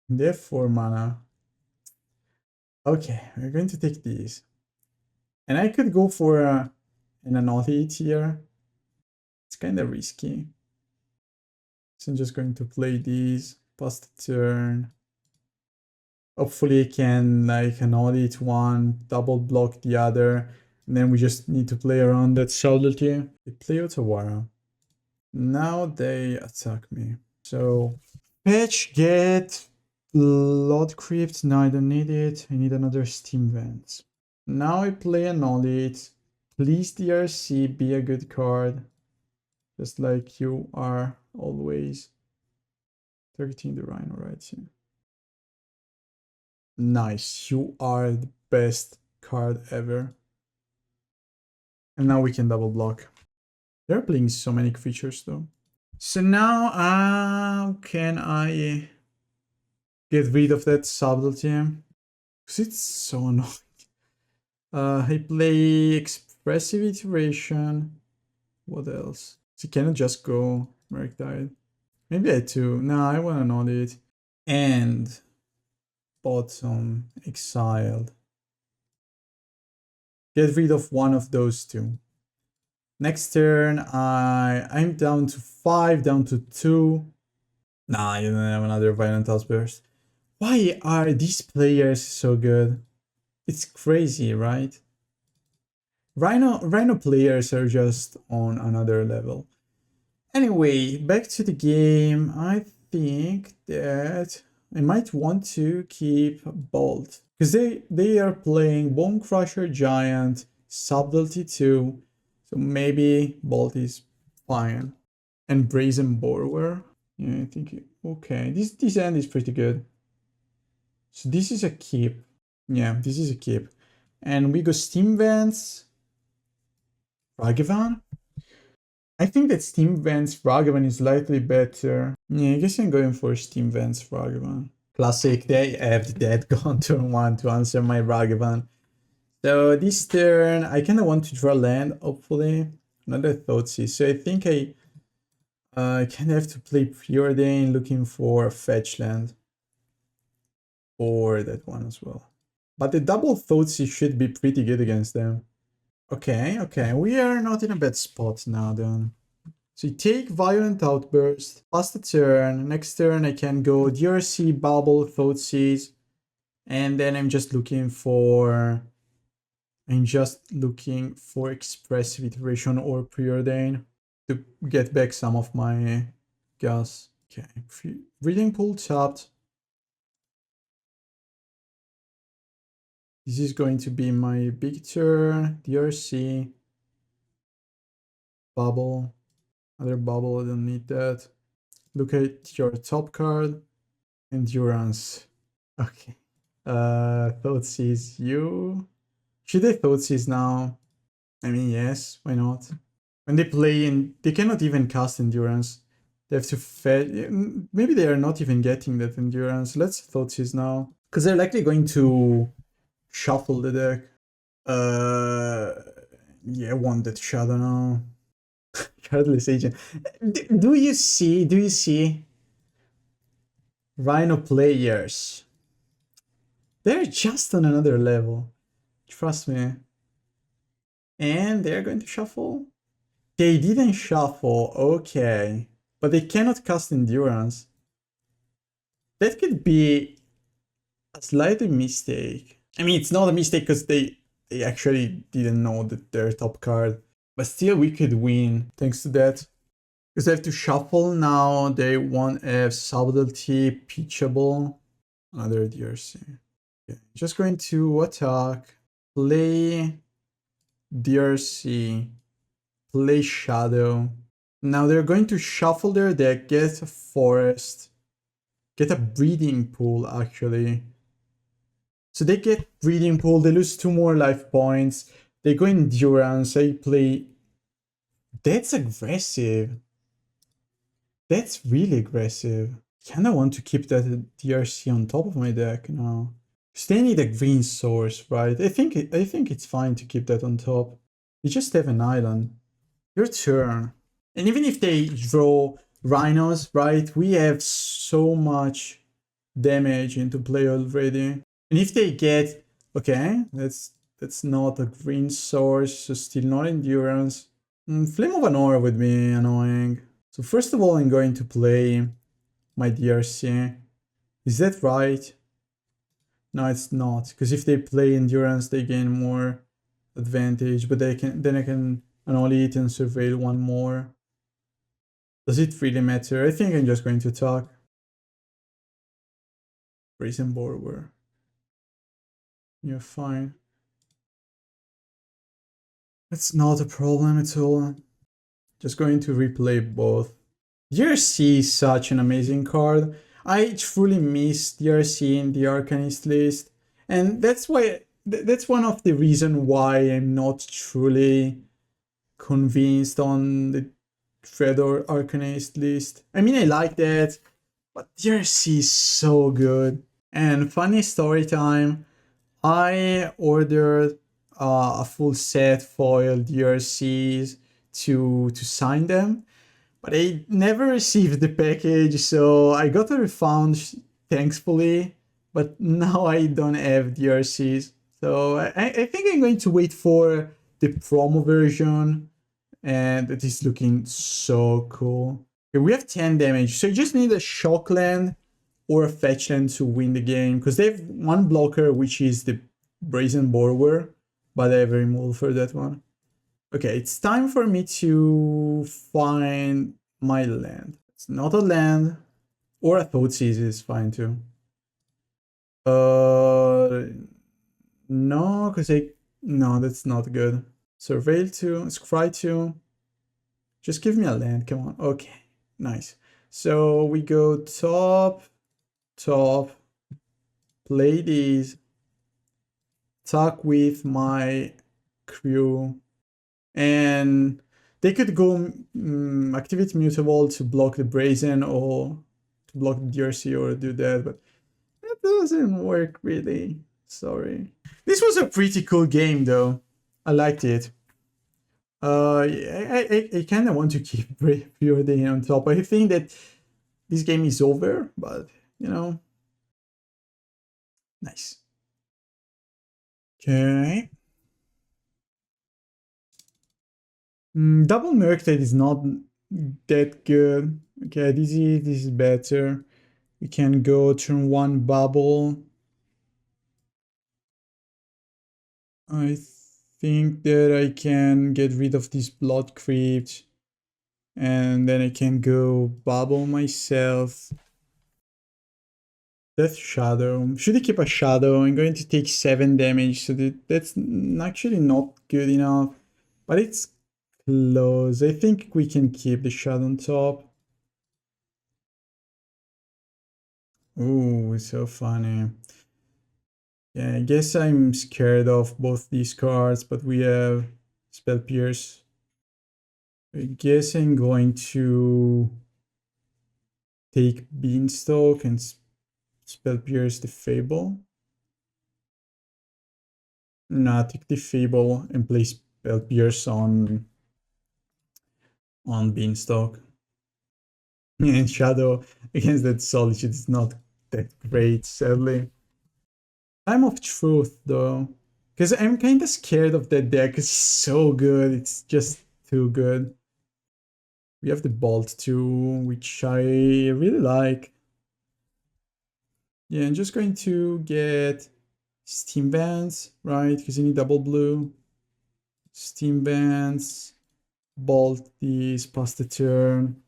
They have 4 mana. Okay, we're going to take these. And I could go for an Unholy Heat here. It's kind of risky. So I'm just going to play these, pass the turn. Hopefully I can like Unholy Heat one, double block the other, and then we just need to play around that subtlety. They play Otawara. Now they attack me. So fetch, get Blood Crypt. No, I don't need it. I need another Steam Vent. Now I play Unholy Heat. Please DRC, be a good card. Just like you are always. 13 the Rhino right here. Nice, you are the best card ever. And now we can double block. They're playing so many creatures though. So now how can I get rid of that subtlety? Because it's so annoying. I play Expressive Iteration. What else? So can I just go Murktide? Maybe I do. No, I want to know it. And bottom exiled. Get rid of one of those two. Next turn, I'm down to 5, down to 2. Nah, you don't have another Violent Outburst. Why are these players so good? It's crazy, right? Rhino players are just on another level. Anyway, back to the game. I think that I might want to keep Bolt. Because they are playing Bone Crusher Giant, Subtlety 2. So maybe Bolt is fine. And Brazen Borrower. Yeah, I think, okay. This end is pretty good. So this is a keep. Yeah, this is a keep. And we go Steam Vents. Ragavan? I think that Steam Vents Ragavan is slightly better. Yeah, I guess I'm going for Steam Vents Ragavan. Classic, they have the dead gone turn 1 to answer my Ragavan. So this turn, I kind of want to draw land, hopefully. Another Thoughtseize. So I think I kind of have to play Preordain, looking for a fetch land. Or that one as well. But the double Thoughtseize should be pretty good against them. Okay, we are not in a bad spot now then. So you take Violent Outburst, pass the turn, next turn I can go DRC, Bauble, Thoughtseize, and then I'm just looking for Expressive Iteration or Preordain to get back some of my gas. Okay, Breeding Pool tapped. This is going to be my big turn, DRC, Bauble, other Bauble, I don't need that. Look at your top card, Endurance. Okay. Thoughtseize you. Should I Thougeize now? I mean, yes, why not? When they play in, they cannot even cast Endurance. They have to fetch, maybe they are not even getting that Endurance. Let's Thoughteize now. Because they're likely going to shuffle the deck. Yeah, I want that Shadow now. Cardless Agent. Do you see? Rhino players. They're just on another level. Trust me. And they're going to shuffle? They didn't shuffle, okay. But they cannot cast Endurance. That could be a slight mistake. I mean, it's not a mistake because they actually didn't know that their top card. But still, we could win thanks to that. Because I have to shuffle now. They want a subtlety, pitchable, another DRC. Okay. Just going to attack, play DRC, play Shadow. Now they're going to shuffle their deck, get a Forest, get a Breeding Pool actually. So they get Breeding Pool, they lose 2 more life points. They go Endurance, I play. That's aggressive. That's really aggressive. I kinda want to keep that DRC on top of my deck now. Because they need a green source, right? I think it's fine to keep that on top. You just have an island. Your turn. And even if they draw Rhinos, right? We have so much damage into play already. And if they get, okay, that's not a green source, so still not Endurance. Flame of Anora would be annoying. So first of all, I'm going to play my DRC. Is that right? No, it's not, because if they play Endurance, they gain more advantage, but then I can Unholy Heat and Surveil 1 more. Does it really matter? I think I'm just going to attack. Brazen Borwer. You're fine. That's not a problem at all. Just going to replay both. DRC is such an amazing card. I truly miss DRC in the Arcanist list, and that's why that's one of the reasons why I'm not truly convinced on the Fedor Arcanist list. I mean, I like that, but DRC is so good. And funny story time, I ordered a full set foil DRCs to sign them, but I never received the package, so I got a refund, thankfully, but now I don't have DRCs. So I think I'm going to wait for the promo version, and it is looking so cool. Okay, we have 10 damage, so you just need a shock land or a fetch land to win the game, because they have 1 blocker, which is the Brazen Borwer, but I have a removal for that one. Okay, it's time for me to find my land. It's not a land, or a Thoughtseize is fine too. No, because no, that's not good. Surveil 2, Scry 2. Just give me a land, come on. Okay, nice. So we go top, play these, talk with my crew, and they could go activate Mutable to block the Brazen or to block the DRC or do that, but that doesn't work really. Sorry. This was a pretty cool game though. I liked it. I kind of want to keep Preordain on top. I think that this game is over, but you know. Nice. Okay. Double Murktide is not that good. Okay, this is better. We can go turn 1 Bauble. I think that I can get rid of this Blood Crypt, and then I can go Bauble myself. Death Shadow. Should I keep a Shadow? I'm going to take 7 damage, so that's actually not good enough, but it's close. I think we can keep the Shadow on top. Ooh, it's so funny. Yeah, I guess I'm scared of both these cards, but we have Spell Pierce. I guess I'm going to take Beanstalk and Spell Pierce the Fable. Nah, take the Fable and play Spell Pierce on Beanstalk. And Shadow against that Solitude is not that great, sadly. Time of Truth, though. Because I'm kind of scared of that deck. It's so good. It's just too good. We have the Bolt too, which I really like. Yeah, I'm just going to get Steam Bands, right? Because you need double blue. Steam Bands, bolt these, pass the turn.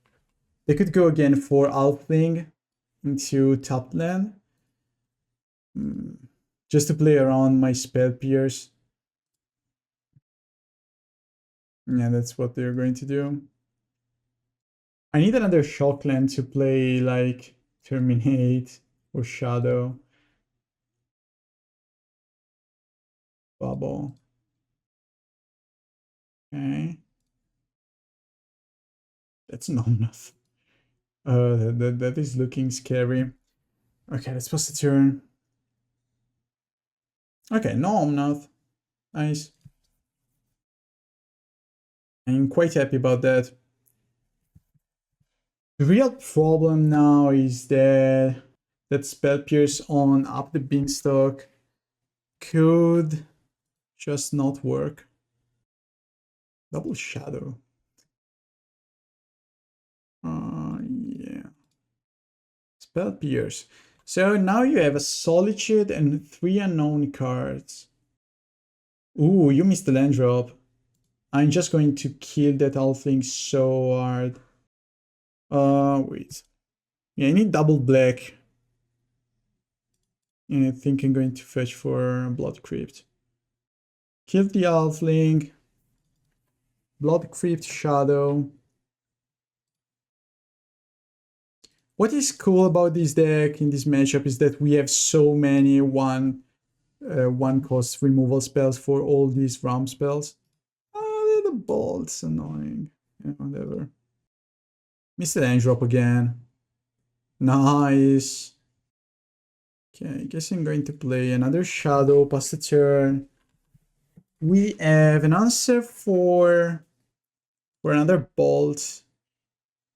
They could go again for Alpling into top land. Just to play around my spell pierce. Yeah, that's what they're going to do. I need another shock land to play like Terminate or Shadow. Bauble. Okay. That's not enough. That is looking scary. Okay, let's pass the turn. Okay, no Omnath. Nice. I'm quite happy about that. The real problem now is that Spell Pierce on Up the Beanstalk could just not work. Double Shadow. Yeah. Spell Pierce. So now you have a Solitude and 3 unknown cards. Ooh, you missed the land drop. I'm just going to kill that Alpling so hard. Wait. Yeah, I need double black. And I think I'm going to fetch for Blood Crypt. Kill the Alpling. Blood Crypt Shadow. What is cool about this deck in this matchup is that we have so many one cost removal spells for all these RAM spells. The bolts annoying. Yeah, whatever. Missed the land drop again. Nice. Okay, I guess I'm going to play another Shadow, pass the turn. We have an answer for another bolt.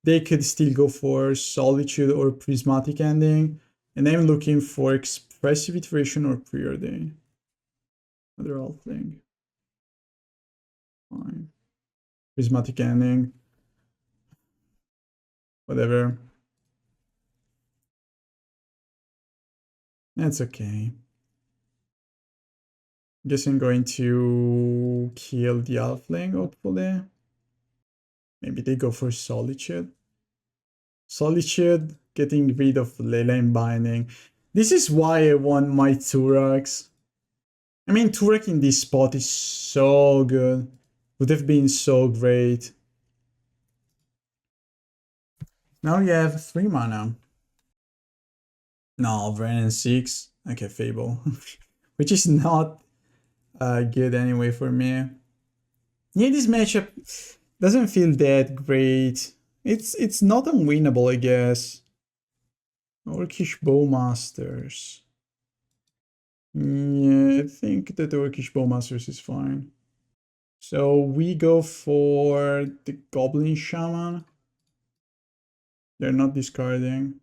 They could still go for Solitude or Prismatic Ending. And I'm looking for Expressive Iteration or Preordain. Another Alpling. Fine. Prismatic Ending. Whatever. That's okay. Guess I'm going to kill the Alpling, hopefully. Maybe they go for Solitude. Solitude, getting rid of Leyline Binding. This is why I want my Tourachs. I mean, Tourach in this spot is so good. Would have been so great. Now you have 3 mana. No, Vren 6. Okay, Fable. Which is not good anyway for me. Yeah, this matchup doesn't feel that great. It's not unwinnable, I guess. Orcish Bowmasters. Yeah, I think that Orcish Bowmasters is fine. So we go for the Goblin Shaman. They're not discarding.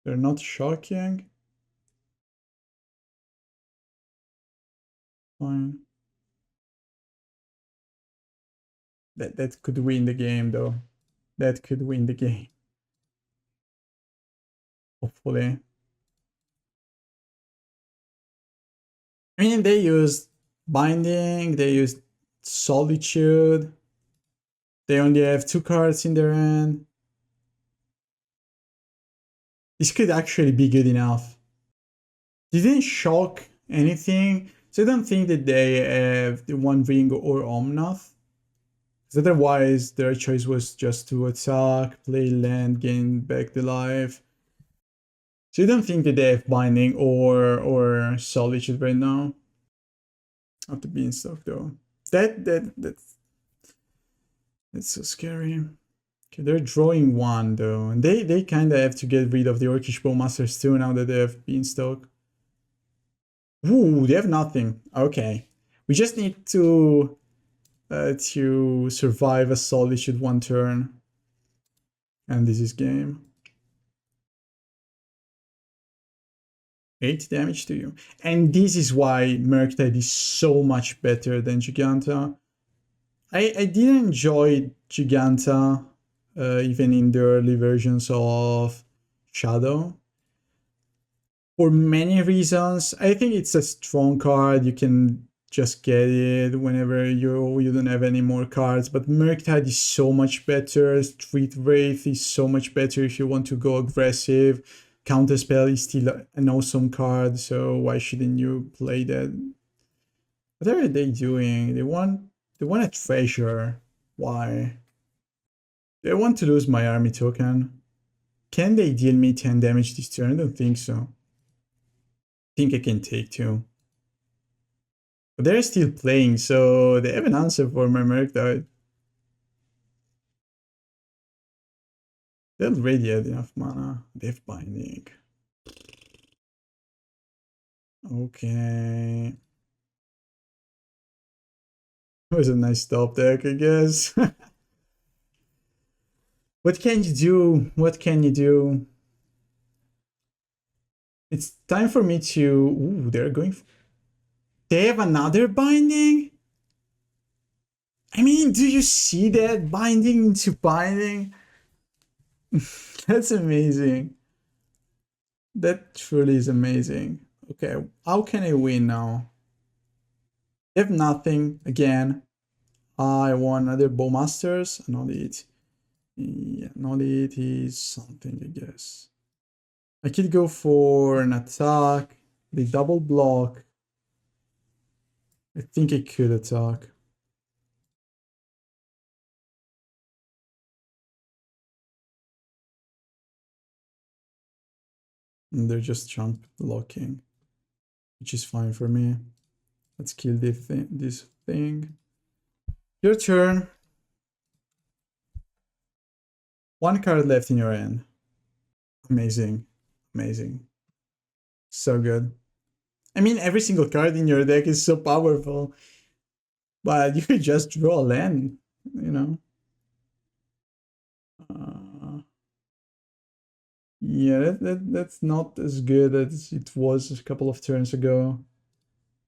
They're not shocking. Fine. That could win the game though. That could win the game. Hopefully. I mean, they used Binding, they used Solitude. They only have 2 cards in their hand. This could actually be good enough. They didn't shock anything, so I don't think that they have the One Ring or Omnath. Because otherwise, their choice was just to attack, play land, gain back the life. So I don't think that they have Binding or Solitude right now. Not the Beanstalk though. That's so scary. Okay, they're drawing 1 though, and they kind of have to get rid of the Orcish Bowmasters too now that they have Beanstalk. Ooh, they have nothing. Okay, we just need to survive a Solitude 1 turn, and this is game. 8 damage to you, and this is why Murktide is so much better than Giganta. I did enjoy Giganta. Even in the early versions of Shadow. For many reasons, I think it's a strong card. You can just get it whenever you don't have any more cards. But Murktide is so much better. Street Wraith is so much better if you want to go aggressive. Counterspell is still an awesome card, so why shouldn't you play that? What are they doing? They want a treasure. Why? They want to lose my army token. Can they deal me 10 damage this turn? I don't think so. I think I can take 2. But they're still playing, so they have an answer for my Murktide. They already had enough mana. Death Binding. Okay. That was a nice top deck, I guess. What can you do? What can you do? It's time for me to... Ooh, they're going... They have another binding? I mean, do you see that? Binding into binding? That's amazing. That truly is amazing. Okay, how can I win now? They have nothing, again. I want another Bowmasters. Unholy Heat. Yeah, Unholy Heat is something, I guess. I could go for an attack. They double block. I think I could attack. And they're just chunk blocking, which is fine for me. Let's kill this thing. Your turn. 1 card left in your hand. Amazing. Amazing. So good. I mean, every single card in your deck is so powerful. But you could just draw a land, you know. Yeah, that's not as good as it was a couple of turns ago.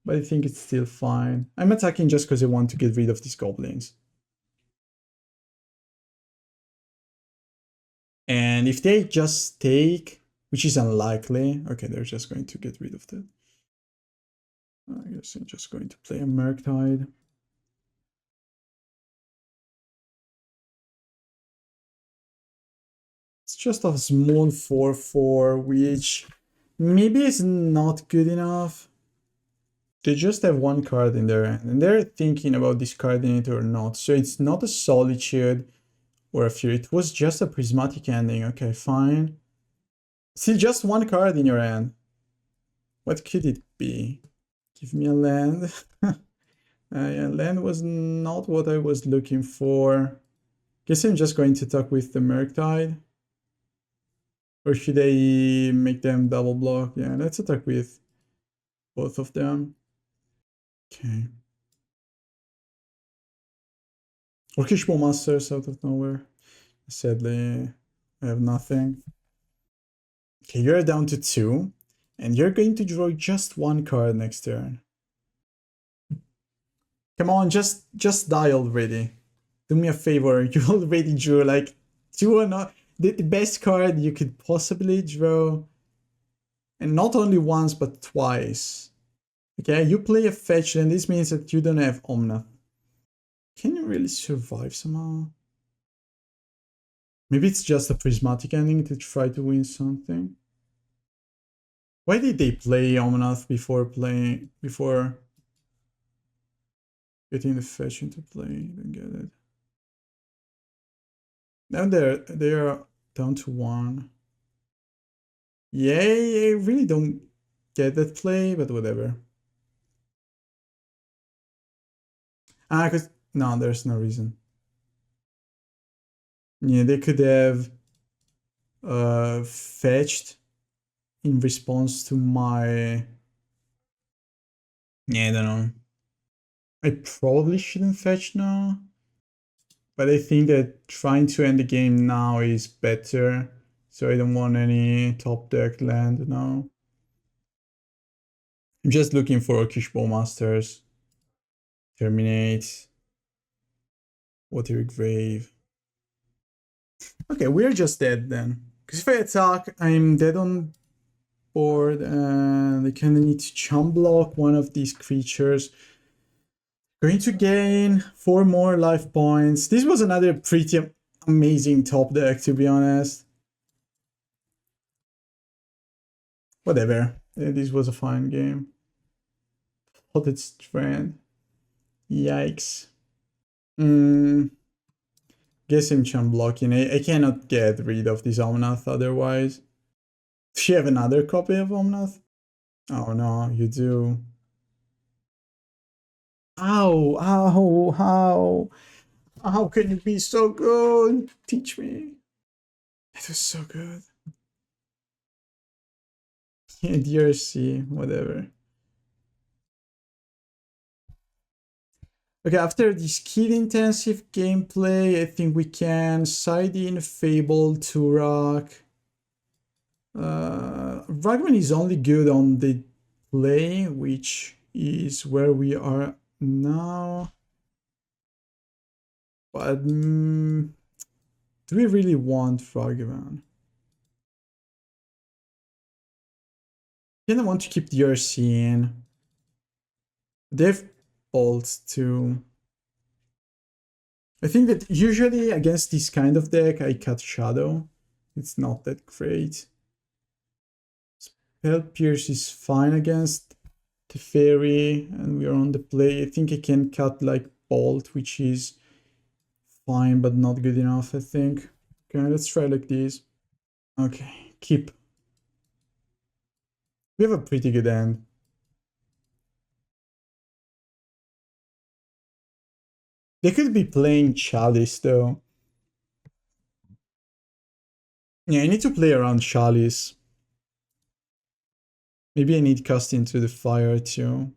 But I think it's still fine. I'm attacking just because I want to get rid of these goblins. And if they just take, which is unlikely, okay, they're just going to get rid of that. I guess I'm just going to play a Murktide. It's just a small 4/4, which maybe is not good enough. They just have 1 card in their hand, and they're thinking about discarding it or not. So it's not a Solitude or a Fury. It was just a Prismatic Ending. Okay, fine. See, just 1 card in your hand. What could it be? Give me a land. Yeah, land was not what I was looking for. Guess I'm just going to talk with the Murktide. Or should I make them double block? Yeah, let's attack with both of them. Okay. Orcish Bowmasters out of nowhere. Sadly, I have nothing. Okay, you're down to 2. And you're going to draw just 1 card next turn. Come on, just die already. Do me a favor. You already drew like 2 or not. The best card you could possibly draw. And not only once, but twice. Okay, you play a fetch, and this means that you don't have Omnath. Can you really survive somehow? Maybe it's just a prismatic ending to try to win something. Why did they play Omnath before getting the fetch into play? I don't get it. Now they are down to 1. Yay, I really don't get that play, but whatever. Cause no, there's no reason. Yeah, they could have fetched in response to my... Yeah, I don't know. I probably shouldn't fetch now. But I think that trying to end the game now is better. So I don't want any top deck land now. I'm just looking for Orcish Bowmasters. Terminate. Watery Grave. Okay, we're just dead then. Because if I attack, I'm dead on board and I kind of need to chump block one of these creatures. Going to gain 4 more life points. This was another pretty amazing top deck, to be honest. Whatever. This was a fine game. Plotted Strand. Yikes. Guess I'm blocking. I cannot get rid of this Omnath otherwise. Does she have another copy of Omnath? Oh no, you do. Ow, ow, how? How can you be so good? Teach me. It was so good. Yeah, DRC, whatever. Okay, after this skill-intensive gameplay, I think we can side in Fable, Tourach. Ragavan is only good on the play, which is where we are now. But do we really want Ragavan? I want to keep the RC in. They have bolts too. I think that usually against this kind of deck, I cut Shadow. It's not that great. Spell Pierce is fine against the Fairy, and we are on the play. I think I can cut like Bolt, which is fine, but not good enough, I think. Okay, let's try like this. Okay, keep. We have a pretty good end. They could be playing Chalice though. Yeah, I need to play around Chalice. Maybe I need Cast into the Fire too.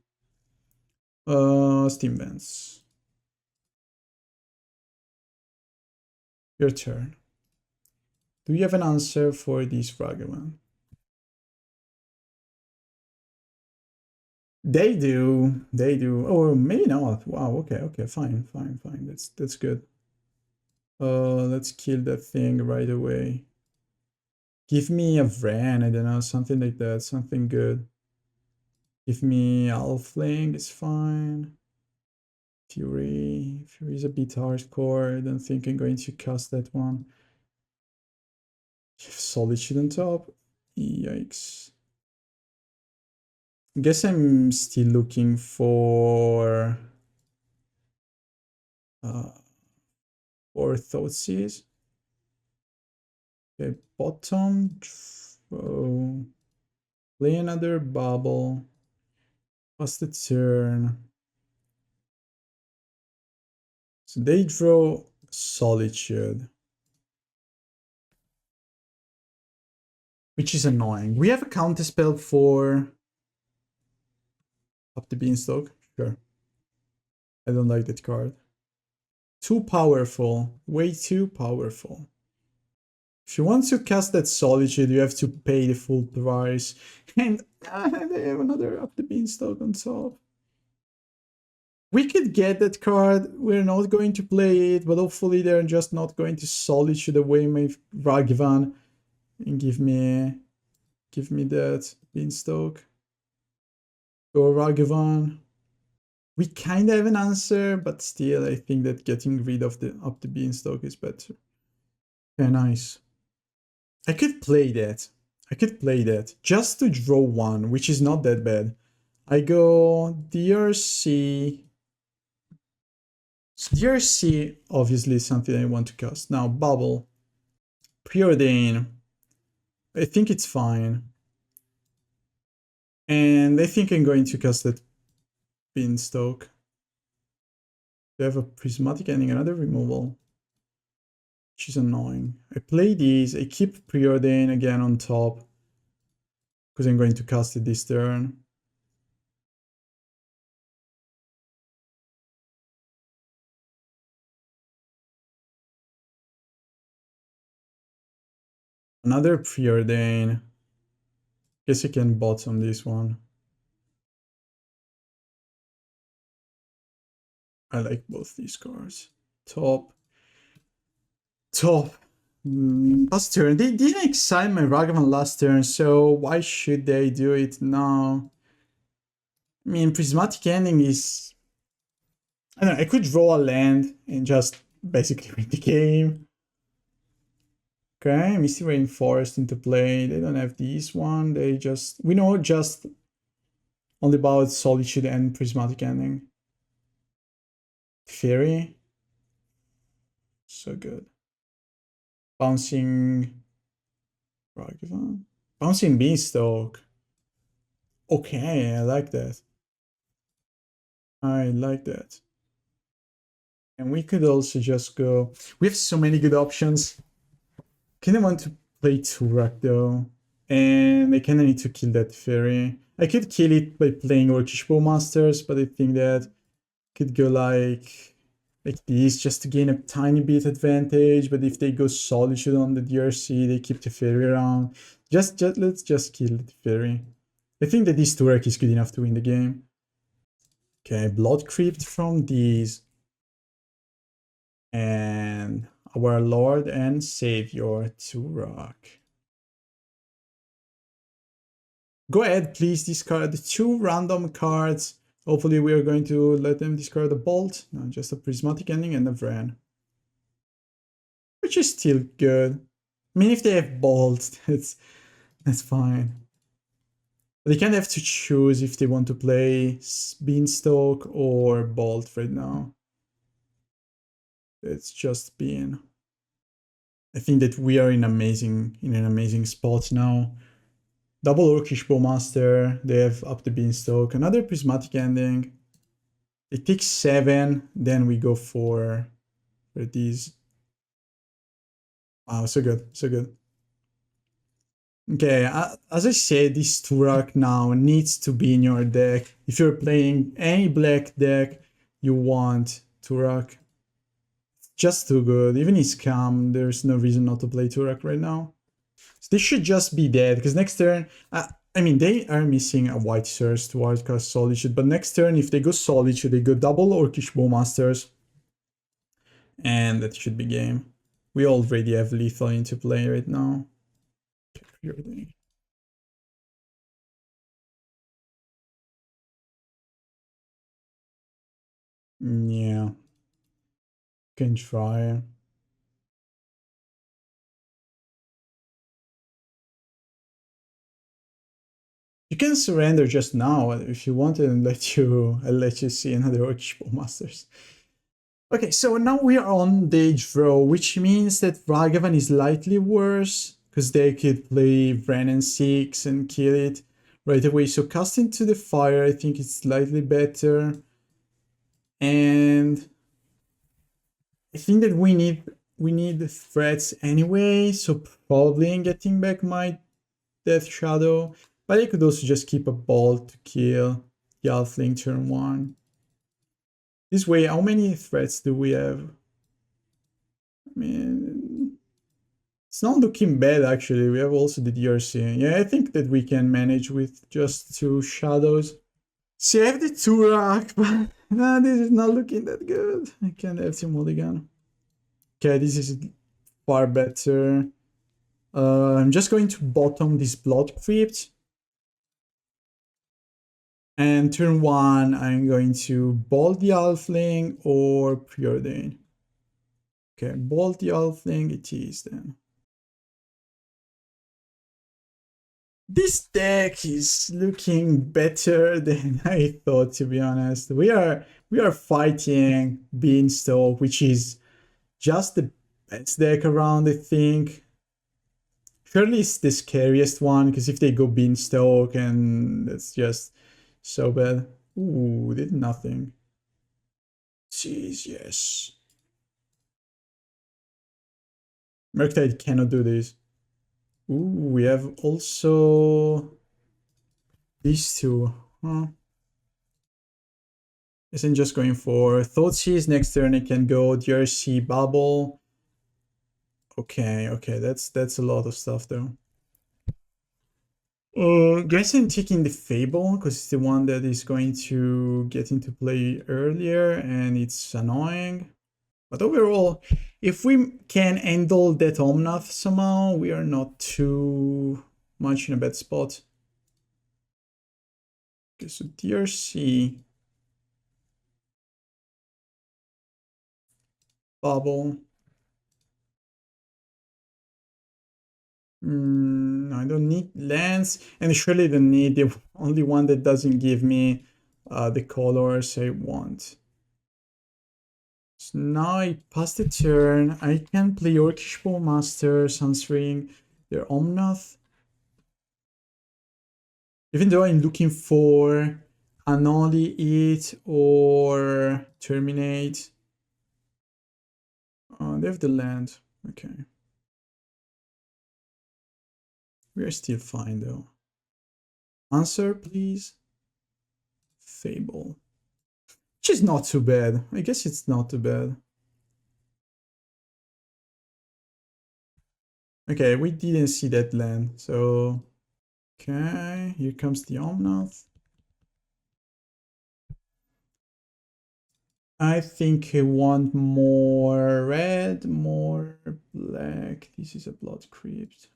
Steam Vents. Your turn. Do you have an answer for this Ragavan? They do. They do. Or maybe not. Wow, okay, fine. That's good. Let's kill that thing right away. Give me a Vran, I don't know, something like that, something good. Give me Alfling, it's fine. Fury is a bit hardcore, I don't think I'm going to cast that one. Solitude on top, yikes. I guess I'm still looking for Thoughtseize. Okay, bottom, throw, play another Bauble, pass the turn. So they draw Solitude, which is annoying. We have a counterspell for Up the Beanstalk, sure. I don't like that card. Too powerful, way too powerful. If you want to cast that Solitude, you have to pay the full price. And they have another Up the Beanstalk on top. We could get that card, we're not going to play it, but hopefully they're just not going to Solitude away my Ragavan and give me that Beanstalk. Go Ragavan. We kind of have an answer, but still I think that getting rid of the Up the Beanstalk is better. Okay, nice. I could play that. Just to draw one, which is not that bad. I go DRC. So DRC obviously is something I want to cast. Now Bauble. Preordain. I think it's fine. And I think I'm going to cast that Beanstalk. They have a Prismatic Ending, another removal. Which is annoying. I play these, I keep Preordain again on top. Because I'm going to cast it this turn. Another Preordain. Guess I can bottom this one. I like both these cards. Top. Last turn. They didn't exile my Ragavan last turn, so why should they do it now? I mean, Prismatic Ending is I don't know, I could draw a land and just basically win the game. Okay, Misty Rainforest into play. They don't have this one. They just, we know just only about Solitude and Prismatic Ending. Fairy. So good. Bouncing Ragavan. Bouncing Beanstalk. Okay, I like that. I like that. And we could also just go... We have so many good options. Kinda want to play Tourach though. And I kinda need to kill that fairy. I could kill it by playing Orcish Bowmasters, but I think that could go like this just to gain a tiny bit advantage. But if they go Solitude on the DRC, they keep the fairy around. Let's just kill the fairy. I think that this Tourach is good enough to win the game. Okay, Blood Crypt from these. And our Lord and Savior, Tourach. Go ahead, please discard 2 random cards. Hopefully we are going to let them discard a Bolt. No, just a Prismatic Ending and a Vran. Which is still good. I mean, if they have Bolt, that's fine. They kind of have to choose if they want to play Beanstalk or Bolt right now. It's just Bean. I think that we are in an amazing spot now. Double Orcish Bowmaster, they have up the Beanstalk, another Prismatic Ending. They take 7, then we go for these. Wow, so good, so good. Okay, as I said, this Tourach now needs to be in your deck. If you're playing any black deck, you want Tourach. Just too good. Even in Scam, there's no reason not to play Tourach right now. So this should just be dead, because next turn, I mean, they are missing a white source to wildcast Solitude, but next turn, if they go Solitude, they go double Orcish Bowmasters, and that should be game. We already have lethal into play right now. Preordain. Yeah. Can try. You can surrender just now if you want and I'll let you see another Orcish Bowmasters. Okay, so now we are on day draw, which means that Ragavan is slightly worse, because they could play Vran and 6 and kill it right away. So cast into the fire, I think it's slightly better. And I think that we need threats anyway, so probably in getting back my Death Shadow. But I could also just keep a Bolt to kill the Halfling turn 1. This way, how many threats do we have? I mean, it's not looking bad actually. We have also the DRC. Yeah, I think that we can manage with just 2 shadows. See, I have the Tourach, but nah, this is not looking that good. I can't have the mulligan. Okay, this is far better. I'm just going to bottom this Blood Crypt. And turn 1, I'm going to Bolt the Halfling or Preordain. Okay, Bolt the Halfling it is then. This deck is looking better than I thought, to be honest. We are fighting Beanstalk, which is just the best deck around, I think. Surely it's the scariest one, because if they go Beanstalk, and that's just so bad. Ooh, did nothing. Jeez, yes. Murktide cannot do this. Ooh, we have also these 2. Huh? Isn't just going for Thoughtseize. Next turn it can go DRC Bauble. Okay, that's a lot of stuff though. Guess I'm taking the Fable, because it's the one that is going to get into play earlier, and it's annoying. But overall, if we can handle that Omnath somehow, we are not too much in a bad spot. Okay, so DRC. Bauble. I don't need lands, and surely don't need the only one that doesn't give me the colors I want. So now I pass the turn. I can play Orcish Bowmasters, answering their Omnath. Even though I'm looking for Unholy Heat or Terminate. They have the land. Okay. We are still fine though. Answer, please. Fable. Which is not too bad. I guess it's not too bad. Okay, we didn't see that land, so... Okay, here comes the Omnath. I think I want more red, more black. This is a Blood Crypt.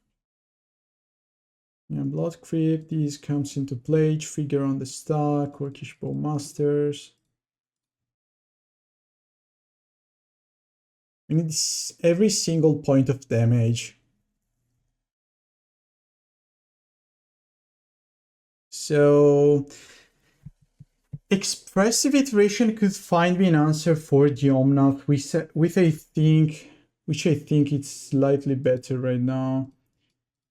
Yeah, Blood Crypt, this comes into play. Trigger on the stack, Orcish Bowmasters. We need every single point of damage. So Expressive Iteration could find me an answer for the Omnath, which I think it's slightly better right now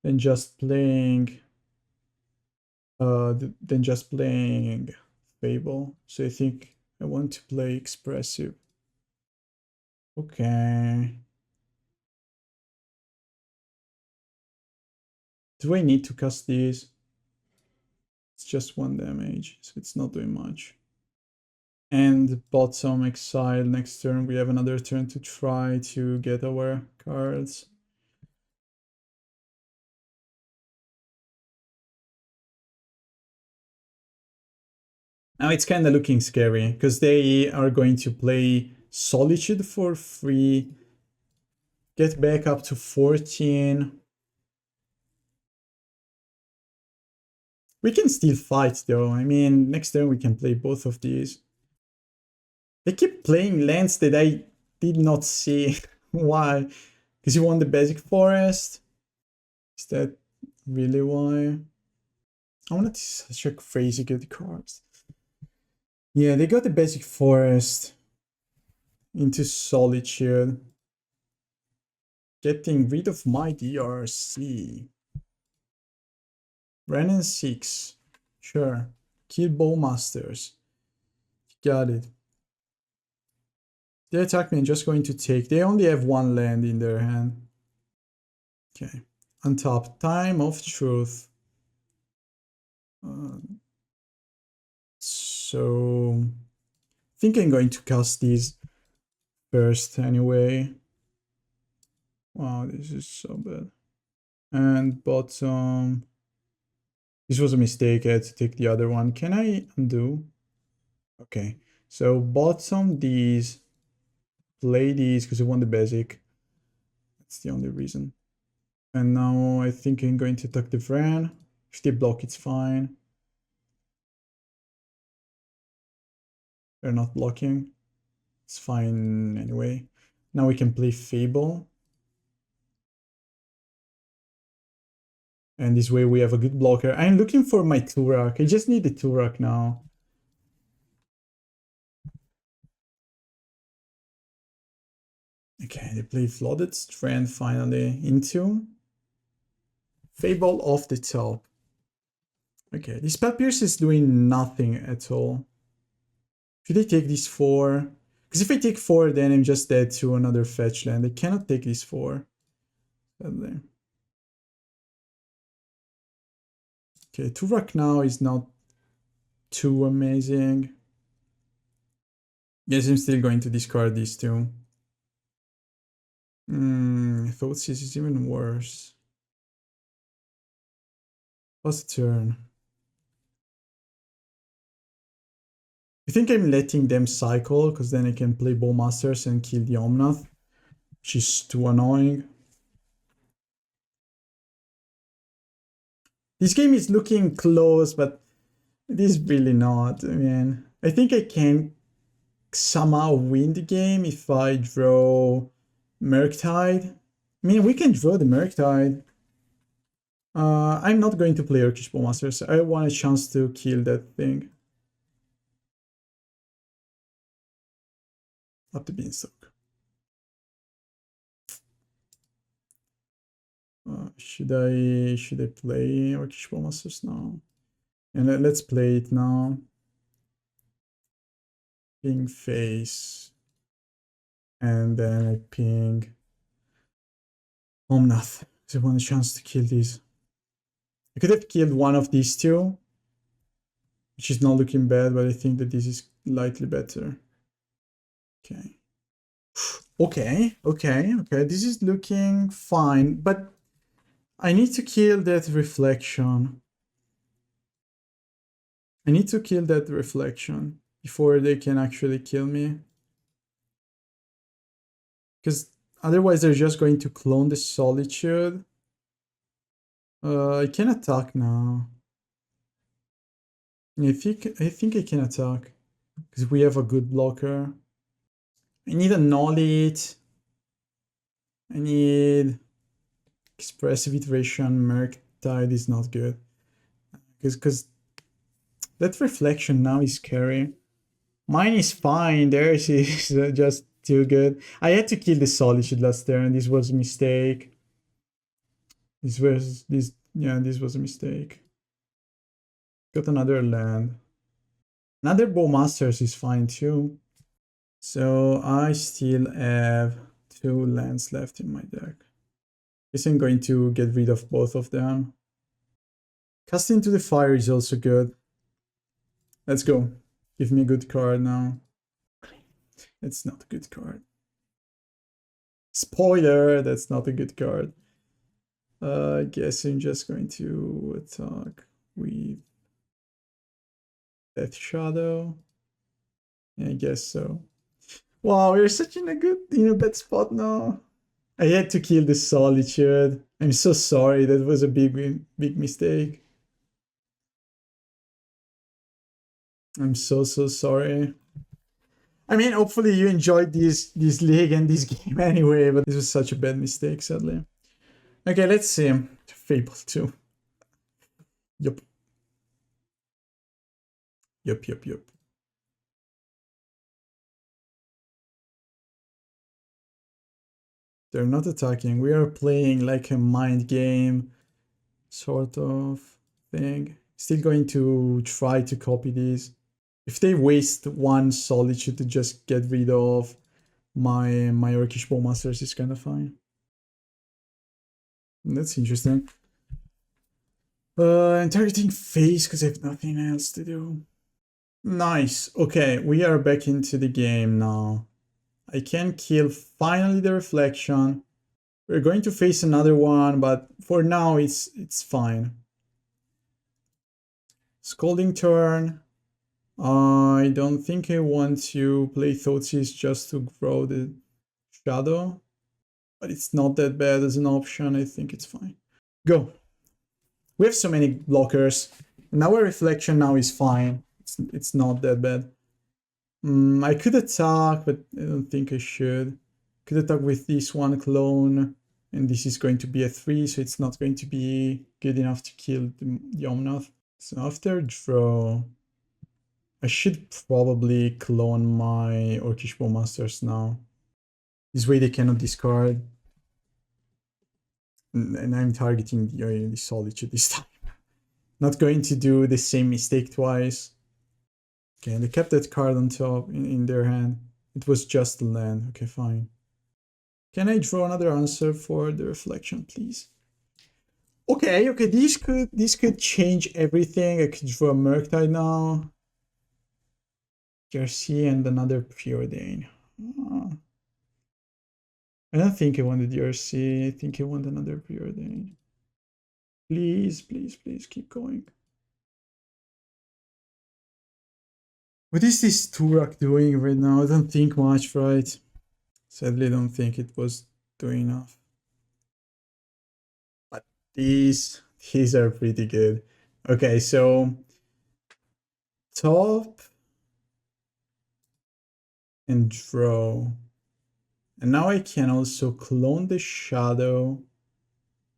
than just playing Fable. So I think I want to play Expressive. Okay. Do I need to cast this? It's just 1 damage, so it's not doing much. And bottom exile next turn. We have another turn to try to get our cards. Now it's kind of looking scary because they are going to play Solitude for free, get back up to 14. We can still fight though. I mean, next turn we can play both of these. They keep playing lands that I did not see. Why? Because you want the basic forest? Is that really why? I want such a crazy good cards. Yeah, they got the basic forest into Solitude. Getting rid of my DRC. Renin 6. Sure. Kill Bowmasters. Got it. They attack me, I'm just going to take. They only have 1 land in their hand. Okay. Untap. Time of Truth. So I think I'm going to cast these first anyway. Wow, this is so bad. And bottom. This was a mistake. I had to take the other one. Can I undo? Okay. So bottom these. Play these because I want the basic. That's the only reason. And now I think I'm going to attack the Vran. If they block, it's fine. They're not blocking. It's fine anyway. Now we can play Fable. And this way we have a good blocker. I'm looking for my Tourach. I just need the Tourach now. Okay, they play Flooded Strand finally into Fable off the top. Okay, this Spell Pierce is doing nothing at all. Should I take these 4? Because if I take 4, then I'm just dead to another fetch land. I cannot take these 4. Sadly. Okay, Tourach now is not too amazing. Yes, I'm still going to discard these 2. Thoughtseize is even worse. Pass the turn. I think I'm letting them cycle, because then I can play Bowmasters and kill the Omnath, which is too annoying. This game is looking close, but it is really not. I mean, I think I can somehow win the game if I draw Murktide. I mean, we can draw the Murktide. I'm not going to play Orcish Bowmasters. I want a chance to kill that thing. Up the beanstalk. Should I play Orcish Bowmasters now? And let's play it now. Ping face. And then I ping Omnath. I want a chance to kill these. I could have killed one of these two, which is not looking bad, but I think that this is slightly better. Okay. Okay. This is looking fine, but I need to kill that reflection. I need to kill that reflection before they can actually kill me. Because otherwise they're just going to clone the Solitude. I can attack now. I think I can attack. Because we have a good blocker. I need Unholy Heat. I need Expressive Iteration. Murktide is not good. Because that reflection now is scary. Mine is fine. Theirs is just too good. I had to kill the Solitude last turn. This was a mistake. This was a mistake. Got another land. Another Bowmasters is fine too. So I still have 2 lands left in my deck. Guess I'm going to get rid of both of them. Cast into the Fire is also good. Let's go. Give me a good card now. It's not a good card. Spoiler, that's not a good card. I guess I'm just going to attack with Death Shadow. Yeah, I guess so. Wow, you're such in a bad spot now. I had to kill the Solitude. I'm so sorry. That was a big mistake. I'm so sorry. I mean, hopefully you enjoyed this league and this game anyway, but this was such a bad mistake, sadly. Okay, let's see. Fable 2. Yup. They're not attacking. We are playing like a mind game sort of thing. Still going to try to copy these. If they waste one Solitude to just get rid of my Orcish Bowmasters, is kind of fine. That's interesting. I'm targeting face because I have nothing else to do. Nice. Okay, we are back into the game now. I can kill finally the reflection. We're going to face another one, but for now it's fine. Scalding Tarn. I don't think I want to play Thoughtseize just to grow the shadow, but it's not that bad as an option. I think it's fine. Go. We have so many blockers. And our reflection now is fine. It's not that bad. I could attack, but I don't think I should. Could attack with this one clone, and this is going to be a 3, so it's not going to be good enough to kill the Omnath. So after draw, I should probably clone my Orcish Bowmasters now. This way they cannot discard. And I'm targeting the Solitude this time. Not going to do the same mistake twice. Okay, they kept that card on top in their hand. It was just a land. Okay, fine. Can I draw another answer for the reflection, please? Okay, this could change everything. I could draw a Murktide now. Jersey and another Preordain. I don't think I wanted Jersey. I think I want another Preordain. Please keep going. What is this Tourach doing right now? I don't think much, right? Sadly, I don't think it was doing enough. But these are pretty good. Okay, so top and draw. And now I can also clone the Shadow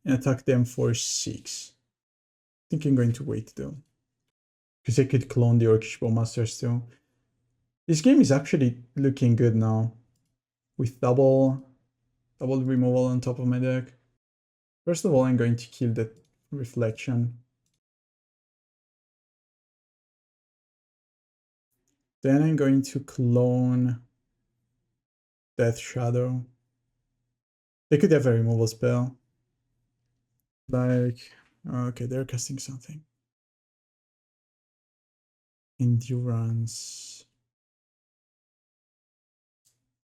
and attack them for 6. I think I'm going to wait though, because I could clone the Orcish Bowmasters too. This game is actually looking good now, with double removal on top of my deck. First of all, I'm going to kill that Reflection. Then I'm going to clone Death Shadow. They could have a removal spell. Like, okay, they're casting something. Endurance.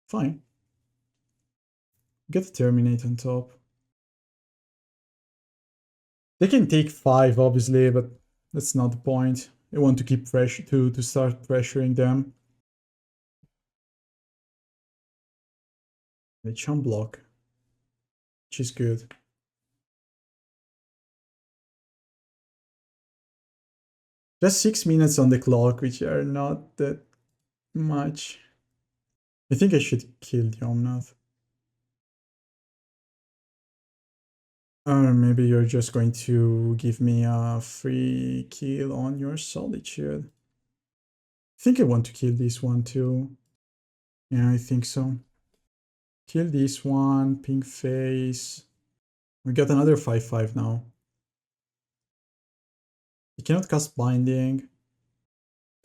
Fine. Get the Terminate on top. They can take 5, obviously, but that's not the point. I want to keep pressure to start pressuring them. They chump block, which is good. Just 6 minutes on the clock, which are not that much. I think I should kill the Omnath. Or maybe you're just going to give me a free kill on your Solitude. I think I want to kill this one too. Yeah, I think so. Kill this one, pink face. We got another 5/5 now. You cannot cast Binding.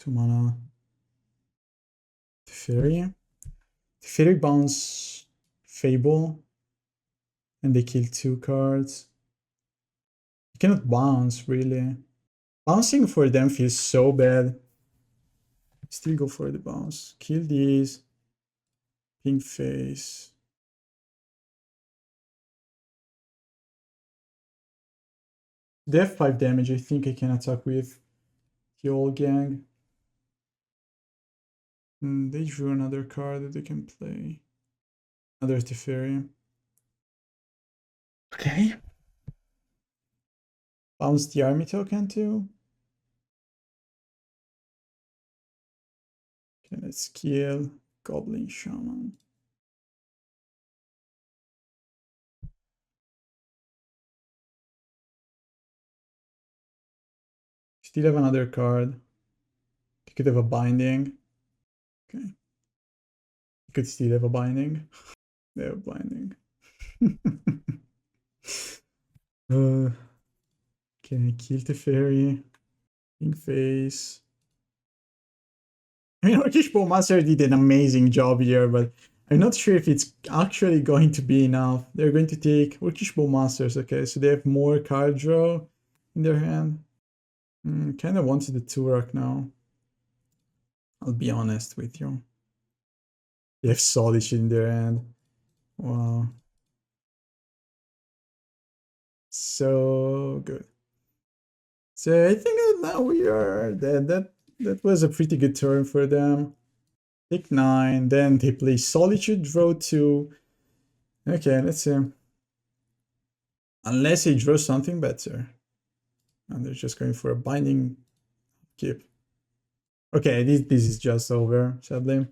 2 mana. Teferi. Teferi bounce Fable. And they kill 2 cards. You cannot bounce, really. Bouncing for them feels so bad. Still go for the bounce. Kill these. Pink face. They have 5 damage. I think I can attack with the old gang. They drew another card that they can play. Another Teferi. Okay. Bounce the army token too. Okay, let's kill Goblin Shaman. Still have another card. You could have a binding. Okay. You could still have a binding. They have binding. Can I kill the fairy? Pink face. I mean, Orcish Bowmasters did an amazing job here, but I'm not sure if it's actually going to be enough. They're going to take Orcish Bowmasters, okay, so they have more card draw in their hand. Kind of wanted the Tourach now. I'll be honest with you. They have Solitude in their hand. Wow. So good. So I think that now we are dead. That was a pretty good turn for them. Take 9, then they play Solitude, draw 2. Okay, let's see. Unless they draw something better. And they're just going for a binding keep. Okay, this is just over, sadly.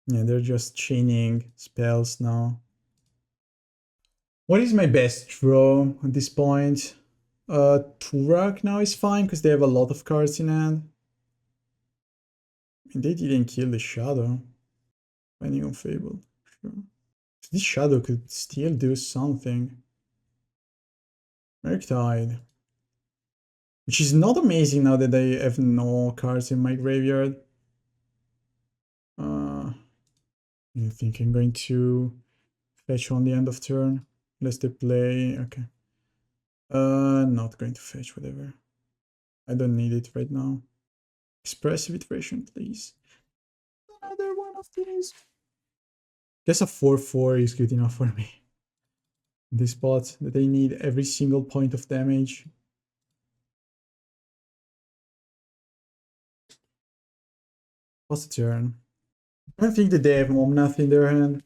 Yeah, they're just chaining spells now. What is my best draw at this point? Tourach now is fine because they have a lot of cards in hand. I mean, they didn't kill the Shadow. Depending on Fable, sure. This Shadow could still do something. Murktide. Which is not amazing now that I have no cards in my graveyard. I think I'm going to fetch on the end of turn. Unless they play... Okay. Not going to fetch, whatever. I don't need it right now. Expressive Iteration, please. Another one of these. Guess a 4/4 is good enough for me. This spot that I need every single point of damage. What's the turn? I don't think that they have Omnath in their hand.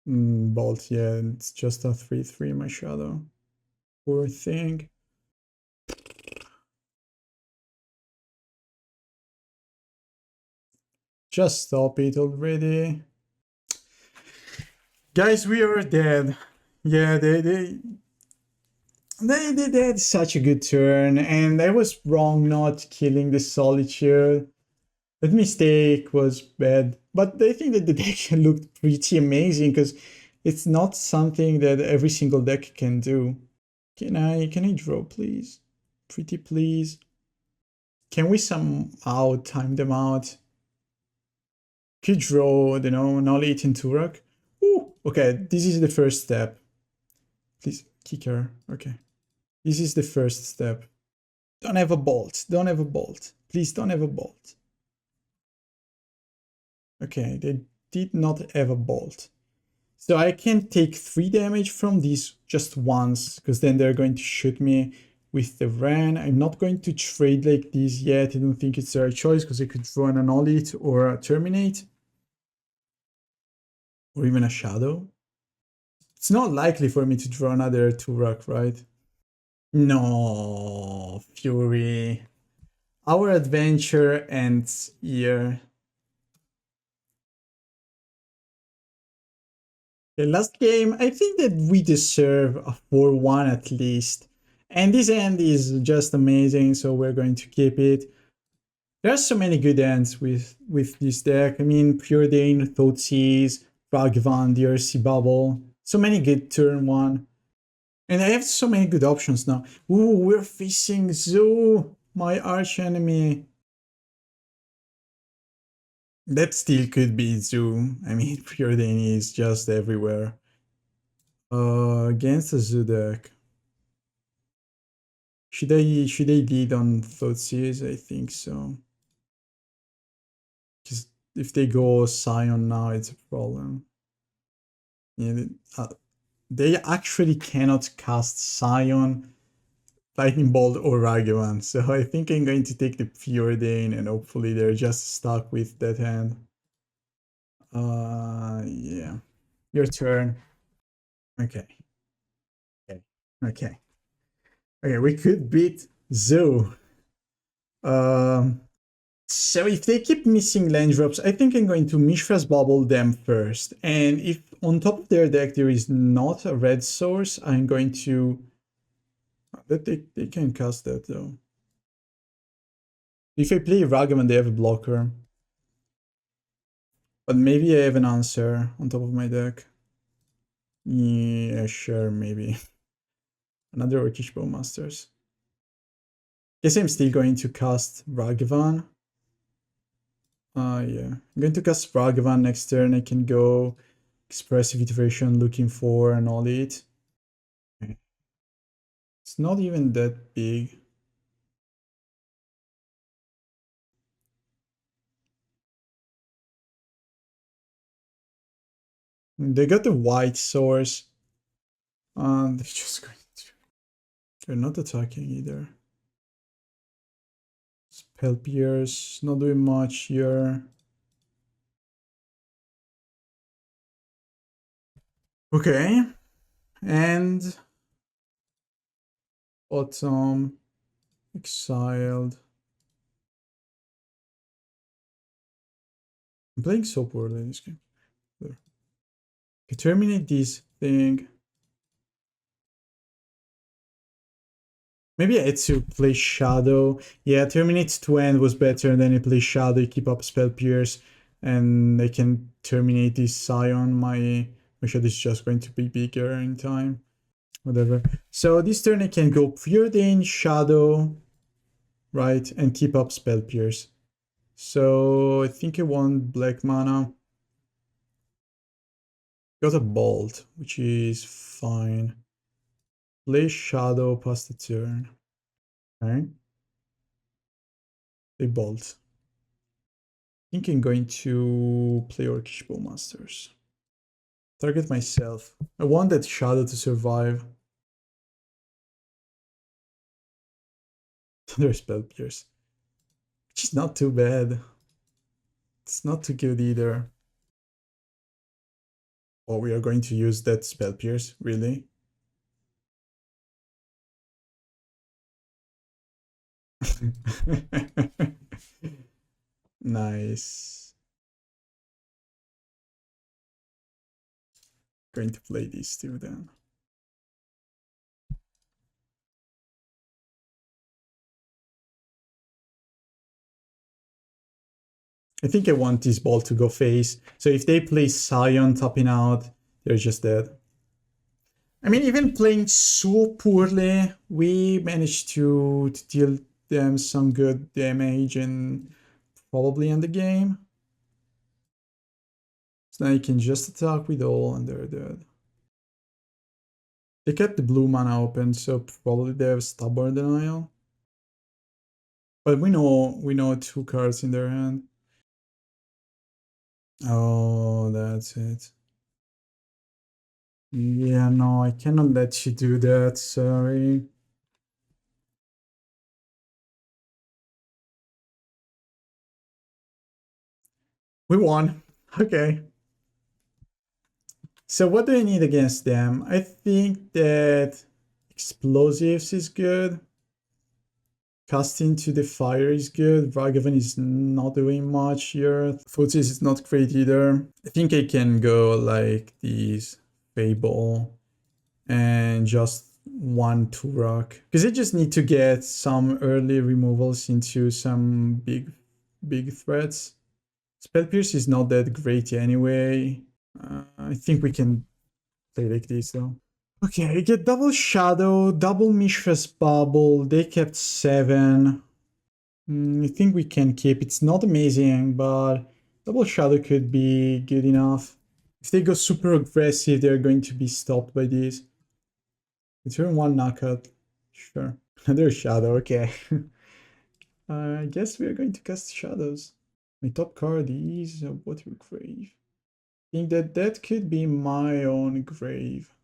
Bolt, yeah, it's just a 3/3 my Shadow. Poor thing. Just stop it already. Guys, we are dead. Yeah, they had such a good turn, and I was wrong not killing the Solitude. That mistake was bad, but I think that the deck looked pretty amazing because it's not something that every single deck can do. Can I draw, please? Pretty please. Can we somehow time them out? Could draw, you know, Unholy Heat in Tourach. Ooh, okay, this is the first step. Please, kicker. Okay. This is the first step. Don't have a bolt. Don't have a bolt. Please don't have a bolt. Okay, they did not have a bolt. So I can take 3 damage from this just once, because then they're going to shoot me with the Ran. I'm not going to trade like this yet. I don't think it's the right choice, because I could draw an Unholy Heat or a Terminate. Or even a Shadow. It's not likely for me to draw another Tourach, right? No, Fury. Our adventure ends here. The last game, I think that we deserve a 4-1 at least. And this end is just amazing, so we're going to keep it. There are so many good ends with this deck. I mean, Preordain, Thoughtseize, Ragavan, the RC Bauble. So many good turn 1. And I have so many good options now. Ooh, we're facing Zoo, my arch enemy. That still could be Zoo. I mean, Preordain is just everywhere. Against the Zoo deck. Should I lead on Thoughtseize? I think so. Because if they go Scion now, it's a problem. Yeah, they actually cannot cast Scion, Lightning Bolt, or Ragavan. So I think I'm going to take the Preordain, and hopefully they're just stuck with that hand. Yeah. Your turn. Okay. Okay. Okay. Okay, we could beat Zoo. So if they keep missing land drops, I think I'm going to Mishra's Bauble them first. And if on top of their deck there is not a red source, I'm going to... They can cast that though. If I play Ragavan, they have a blocker. But maybe I have an answer on top of my deck. Yeah, sure, maybe. Another Orcish Bowmasters. Guess I'm still going to cast Ragavan. Yeah. I'm going to cast Ragavan next turn. I can go Expressive Iteration looking for an Unholy Heat. It's not even that big. They got the white source. And they're just going to... They're not attacking either. Spell Pierce, not doing much here. Okay. And Autumn, exiled. I'm playing so poorly in this game. There. Okay, terminate this thing. Maybe I had to play Shadow. Yeah, Terminate to end was better, and then I play Shadow, keep up Spell Pierce, and I can terminate this Scion. My Shadow is just going to be bigger in time. Whatever. So this turn I can go Preordain, Shadow, right, and keep up Spell Pierce. So I think I want black mana. Got a Bolt, which is fine. Play Shadow past the turn. Okay. Play Bolt. I think I'm going to play Orcish Bowmasters. Target myself. I want that Shadow to survive. There's Spell Pierce. Which is not too bad. It's not too good either. Oh, we are going to use that Spell Pierce, really? Nice. Going to play these two then. I think I want this ball to go face. So if they play Scion topping out, they're just dead. I mean, even playing so poorly, we managed to deal them some good damage and probably end the game. So now you can just attack with all and they're dead. They kept the blue mana open, so probably they have Stubborn Denial. But we know 2 cards in their hand. Oh, that's it. Yeah, no, I cannot let you do that, sorry. We won. Okay. So what do I need against them? I think that Explosives is good. Casting to the Fire is good. Ragavan is not doing much here. Thoughtseize is not great either. I think I can go like these Fable and just one Tourach. Because I just need to get some early removals into some big threats. Spell Pierce is not that great anyway. I think we can play like this though. Okay, I get double Shadow, double Mishra's Bauble. They kept 7. I think we can keep. It's not amazing, but double Shadow could be good enough. If they go super aggressive, they're going to be stopped by this. Turn 1 knockout. Sure. Another Shadow, okay. I guess we are going to cast Shadows. My top card is a Watery Grave. I think that could be my own grave.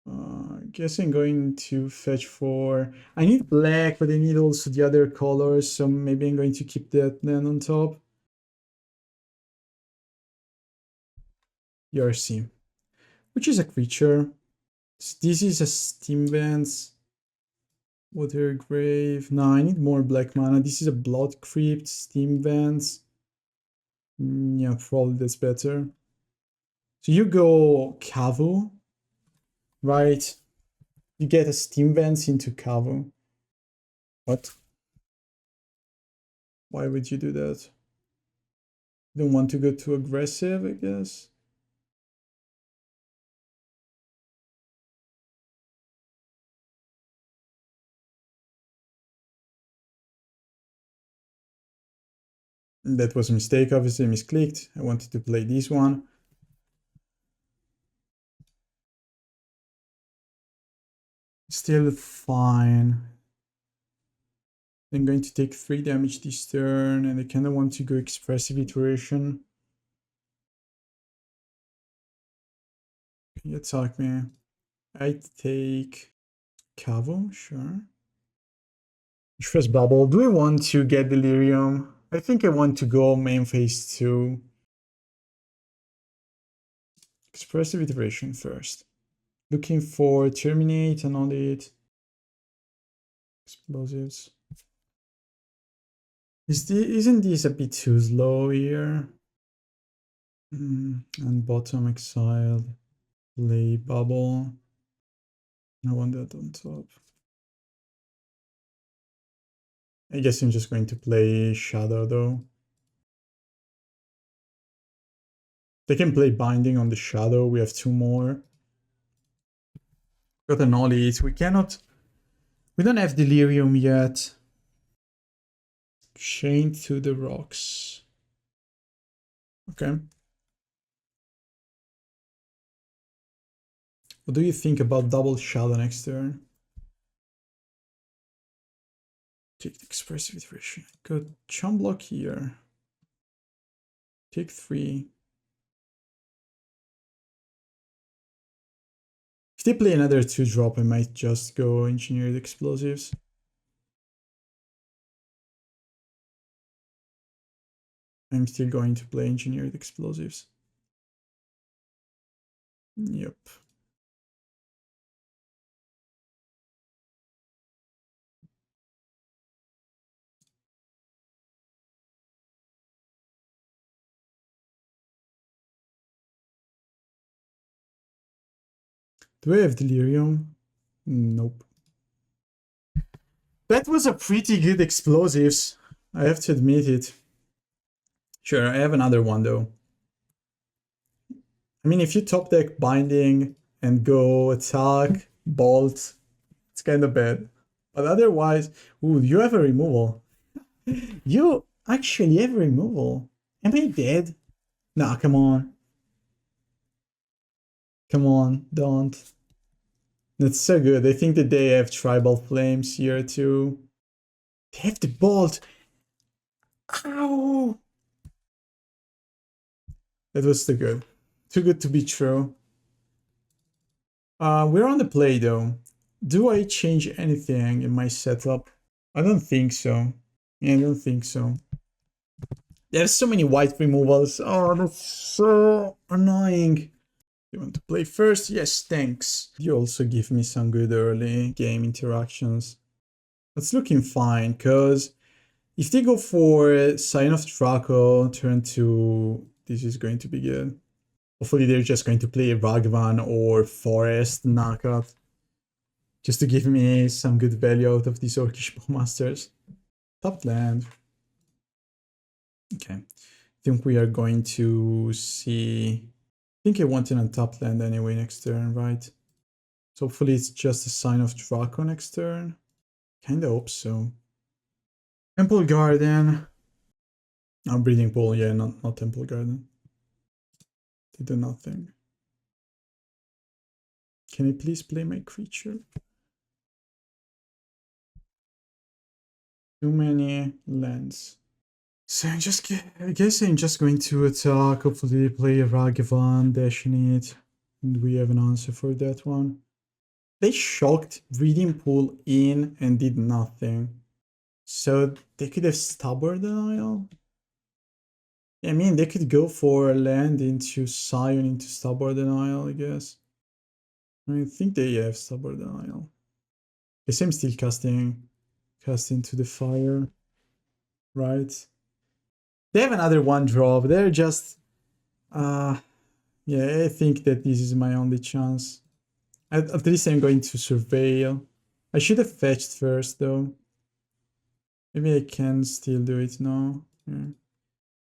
I guess I'm going to fetch for... I need black, but I need also the other colors, so maybe I'm going to keep that then on top. Yarsi, which is a creature. This is a Steam Vents. Water Grave. No, I need more black mana. This is a Blood Crypt, Steam Vents. Yeah, probably that's better. So you go Kavu, right? You get a Steam Vents into Kavu. What? Why would you do that? You don't want to go too aggressive, I guess. That was a mistake, obviously misclicked. I wanted to play this one. Still fine. I'm going to take 3 damage this turn, and I kind of want to go Expressive Iteration. Can you attack me? I take Cavo, sure. First Bauble. Do I want to get Delirium? I think I want to go main phase 2. Expressive Iteration first. Looking for Terminate and all it. Explosives. Isn't this a bit too slow here? And bottom exiled. Play Bauble. I want that on top. I guess I'm just going to play Shadow though. They can play Binding on the Shadow. We have 2 more. Got an Unholy Heat. We don't have Delirium yet. Chained to the Rocks. Okay. What do you think about double Shadow next turn? Take the Expressive Iteration. Got Chum Block here. Take 3. If they play another 2-drop, I might just go Engineered Explosives. I'm still going to play Engineered Explosives. Yep. Do I have Delirium? Nope. That was a pretty good explosives. I have to admit it. Sure, I have another one though. I mean, if you top deck Binding and go attack, Bolt, it's kind of bad. But otherwise, ooh, you have a removal. You actually have a removal. Am I dead? Nah, come on. Come on, don't. That's so good. I think that they have Tribal Flames here too. They have the Bolt. Ow! That was too good. Too good to be true. We're on the play though. Do I change anything in my setup? I don't think so. Yeah, I don't think so. There's so many white removals. Oh, that's so annoying. You want to play first? Yes, thanks. You also give me some good early game interactions. That's looking fine, because if they go for Sign of Draco, turn 2, this is going to be good. Hopefully they're just going to play Ragavan or Forest knockout, just to give me some good value out of these Orcish Bowmasters. Top land. Okay. I think we are going to see... I think I want an untap land anyway next turn, right? So hopefully it's just a Sign of Draco next turn. Kinda hope so. Temple Garden. Breeding Pool, yeah, not Temple Garden. They do nothing. Can I please play my creature? Too many lands. So I guess I'm just going to attack, hopefully play a Ragavan, dashing it, and we have an answer for that one. They shocked Breeding Pool in and did nothing. So they could have Stubborn Denial. I mean, they could go for a land into Scion into Stubborn Denial, I guess. I think they have Stubborn Denial. I guess I'm still casting to the fire, right? They have another one drop. They're just, yeah, I think that this is my only chance. At least I'm going to surveil. I should have fetched first though. Maybe I can still do it now. Yeah.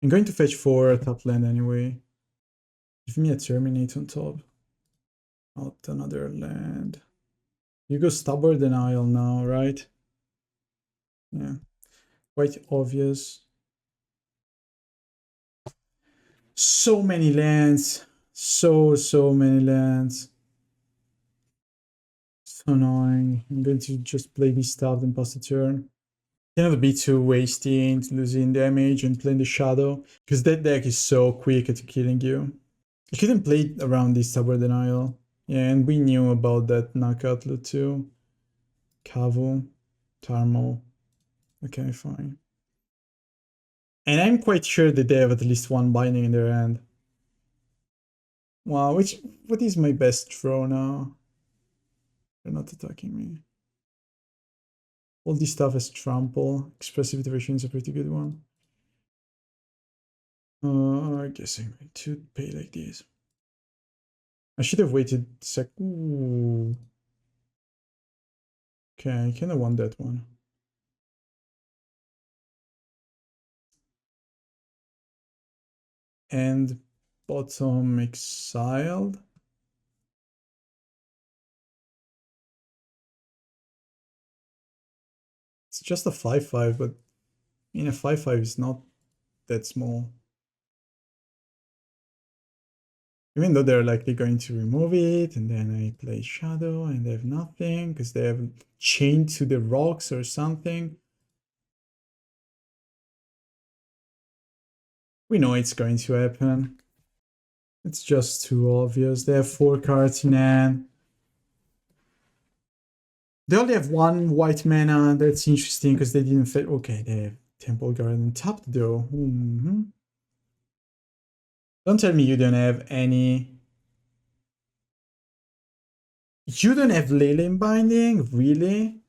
I'm going to fetch for top land anyway. Give me a Terminate on top. Not another land. You go Stubborn Denial now, right? Yeah. Quite obvious. So many lands. So many lands. So annoying. I'm going to just play this stuff and pass the turn. Cannot be too wasting, losing damage and playing the shadow, because that deck is so quick at killing you. I couldn't play around this Stubborn Denial. Yeah, and we knew about that knockout loot too. Kavu, Tarmo. Okay, fine. And I'm quite sure that they have at least one binding in their hand. Wow, what is my best throw now? They're not attacking me. All this stuff is trample. Expressive Iteration is a pretty good one. I guess I'm going to pay like this. I should have waited a sec. Ooh. Okay, I kinda want that one. And bottom exiled. It's just a 5/5, but I mean a 5/5 is not that small. Even though they're likely going to remove it, and then I play Shadow and they have nothing because they have chained to the rocks or something. We know it's going to happen. It's just too obvious. They have 4 cards in hand. They only have 1 white mana. That's interesting because they didn't fit. Okay, they have Temple Garden tapped though. Don't tell me you don't have any. You don't have Leyline Binding? Really?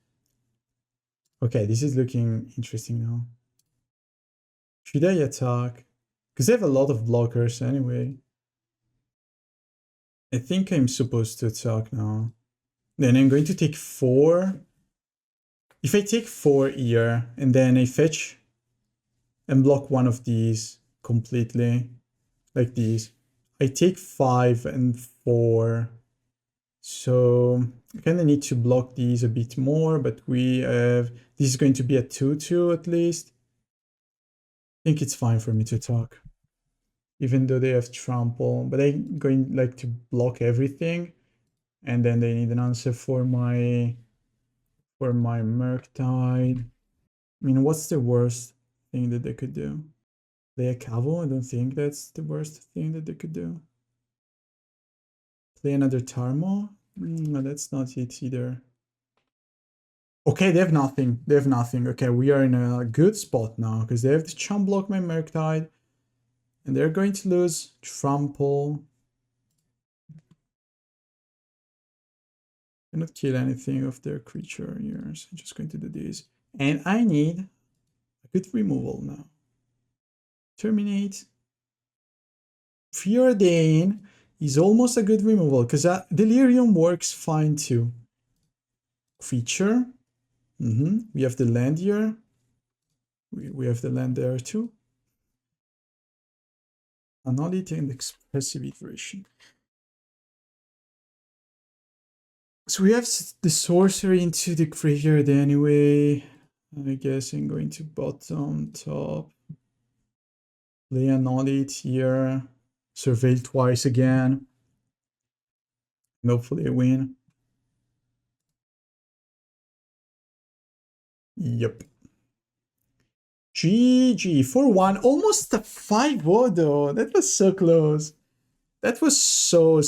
Okay, this is looking interesting now. Should I attack? Because they have a lot of blockers anyway. I think I'm supposed to attack now. Then I'm going to take 4. If I take 4 here, and then I fetch and block one of these completely, like these, I take 5 and 4. So I kind of need to block these a bit more, but we have, this is going to be a 2-2 at least. I think it's fine for me to attack, even though they have trample, but I'm going like to block everything, and then they need an answer for my Murktide. I mean, what's the worst thing that they could do? Play a Cavo? I don't think that's the worst thing that they could do. Play another Tarmo? No, that's not it either. Okay, they have nothing. They have nothing. Okay, we are in a good spot now because they have to chump block my Murktide. And they're going to lose Trample. Cannot kill anything of their creature here, so I'm just going to do this. And I need a good removal now. Terminate. Preordain is almost a good removal because Delirium works fine too. Creature. We have the land here. We have the land there too. Unholy Heat and Expressive Iteration. So we have the sorcery into the graveyard anyway. I guess I'm going to bottom, top. Play Unholy Heat here. Surveil twice again. And hopefully I win. Yep. GG, 4-1. Almost a 5-0 though. That was so close. That was so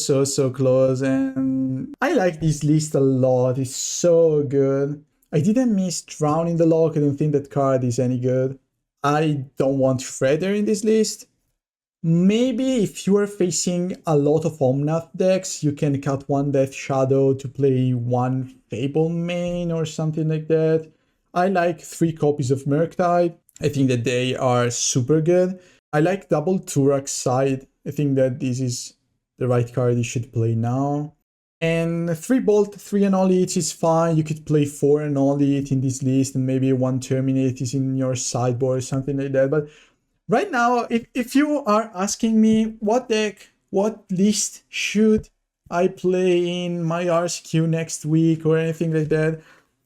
close, and I like this list a lot. It's so good. I didn't miss Drown in the Lock. I don't think that card is any good. I don't want Shredder in this list. Maybe if you are facing a lot of Omnath decks, you can cut one Death Shadow to play one Fable main or something like that. I like 3 copies of Murktide. I think that they are super good. I like double Tourach side. I think that this is the right card you should play now. And 3 Bolt, 3 Unholy Heat is fine. You could play 4 Unholy Heat in this list, and maybe 1 Terminate is in your sideboard or something like that. But right now, if you are asking me what deck, what list should I play in my RCQ next week or anything like that,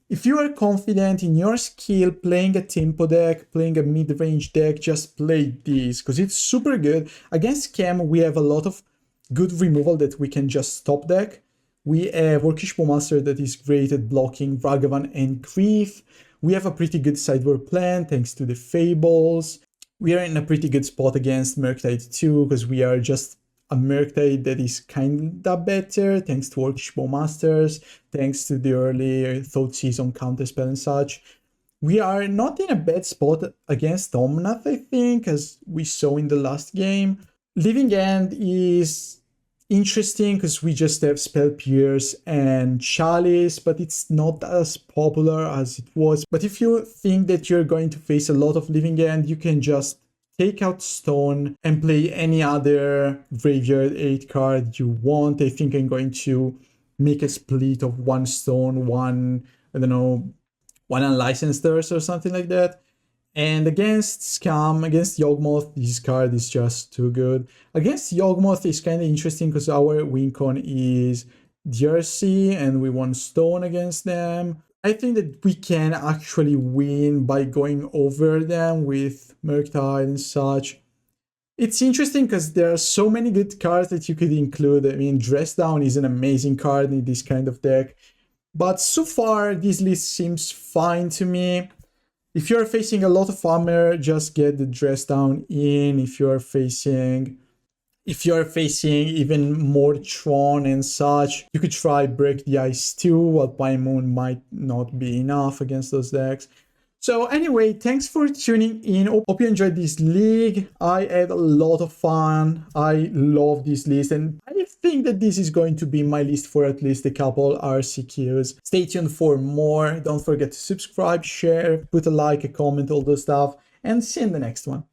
if you are confident in your skill playing a tempo deck, playing a mid-range deck, just play this, because it's super good. Against Scam, we have a lot of good removal that we can just stop deck. We have Orcish Bowmasters that is great at blocking Ragavan and Grief. We have a pretty good sideboard plan thanks to the Fables. We are in a pretty good spot against Murktide too, because we are just a Murktide that is kinda better, thanks to Orcish Bowmasters, thanks to the early Thoughtseize on Counterspell and such. We are not in a bad spot against Omnath, I think, as we saw in the last game. Living End is interesting because we just have Spell Pierce and Chalice, but it's not as popular as it was. But if you think that you're going to face a lot of Living End, you can just take out Stone and play any other graveyard 8 card you want. I think I'm going to make a split of 1 Stone, 1, I don't know, 1 Unlicensed Thirst or something like that. And against Scam, against Yawgmoth, this card is just too good. Against Yawgmoth, it's kind of interesting because our win con is DRC and we won Stone against them. I think that we can actually win by going over them with Murktide and such. It's interesting because there are so many good cards that you could include. I mean, Dress Down is an amazing card in this kind of deck. But so far, this list seems fine to me. If you're facing a lot of armor, just get the Dress Down in. If you're facing even more Tron and such, you could try Break the Ice too. Alpine Moon might not be enough against those decks. So anyway, thanks for tuning in. Hope you enjoyed this league. I had a lot of fun. I love this list, and I think that this is going to be my list for at least a couple RCQs. Stay tuned for more. Don't forget to subscribe, share, put a like, a comment, all those stuff, and see you in the next one.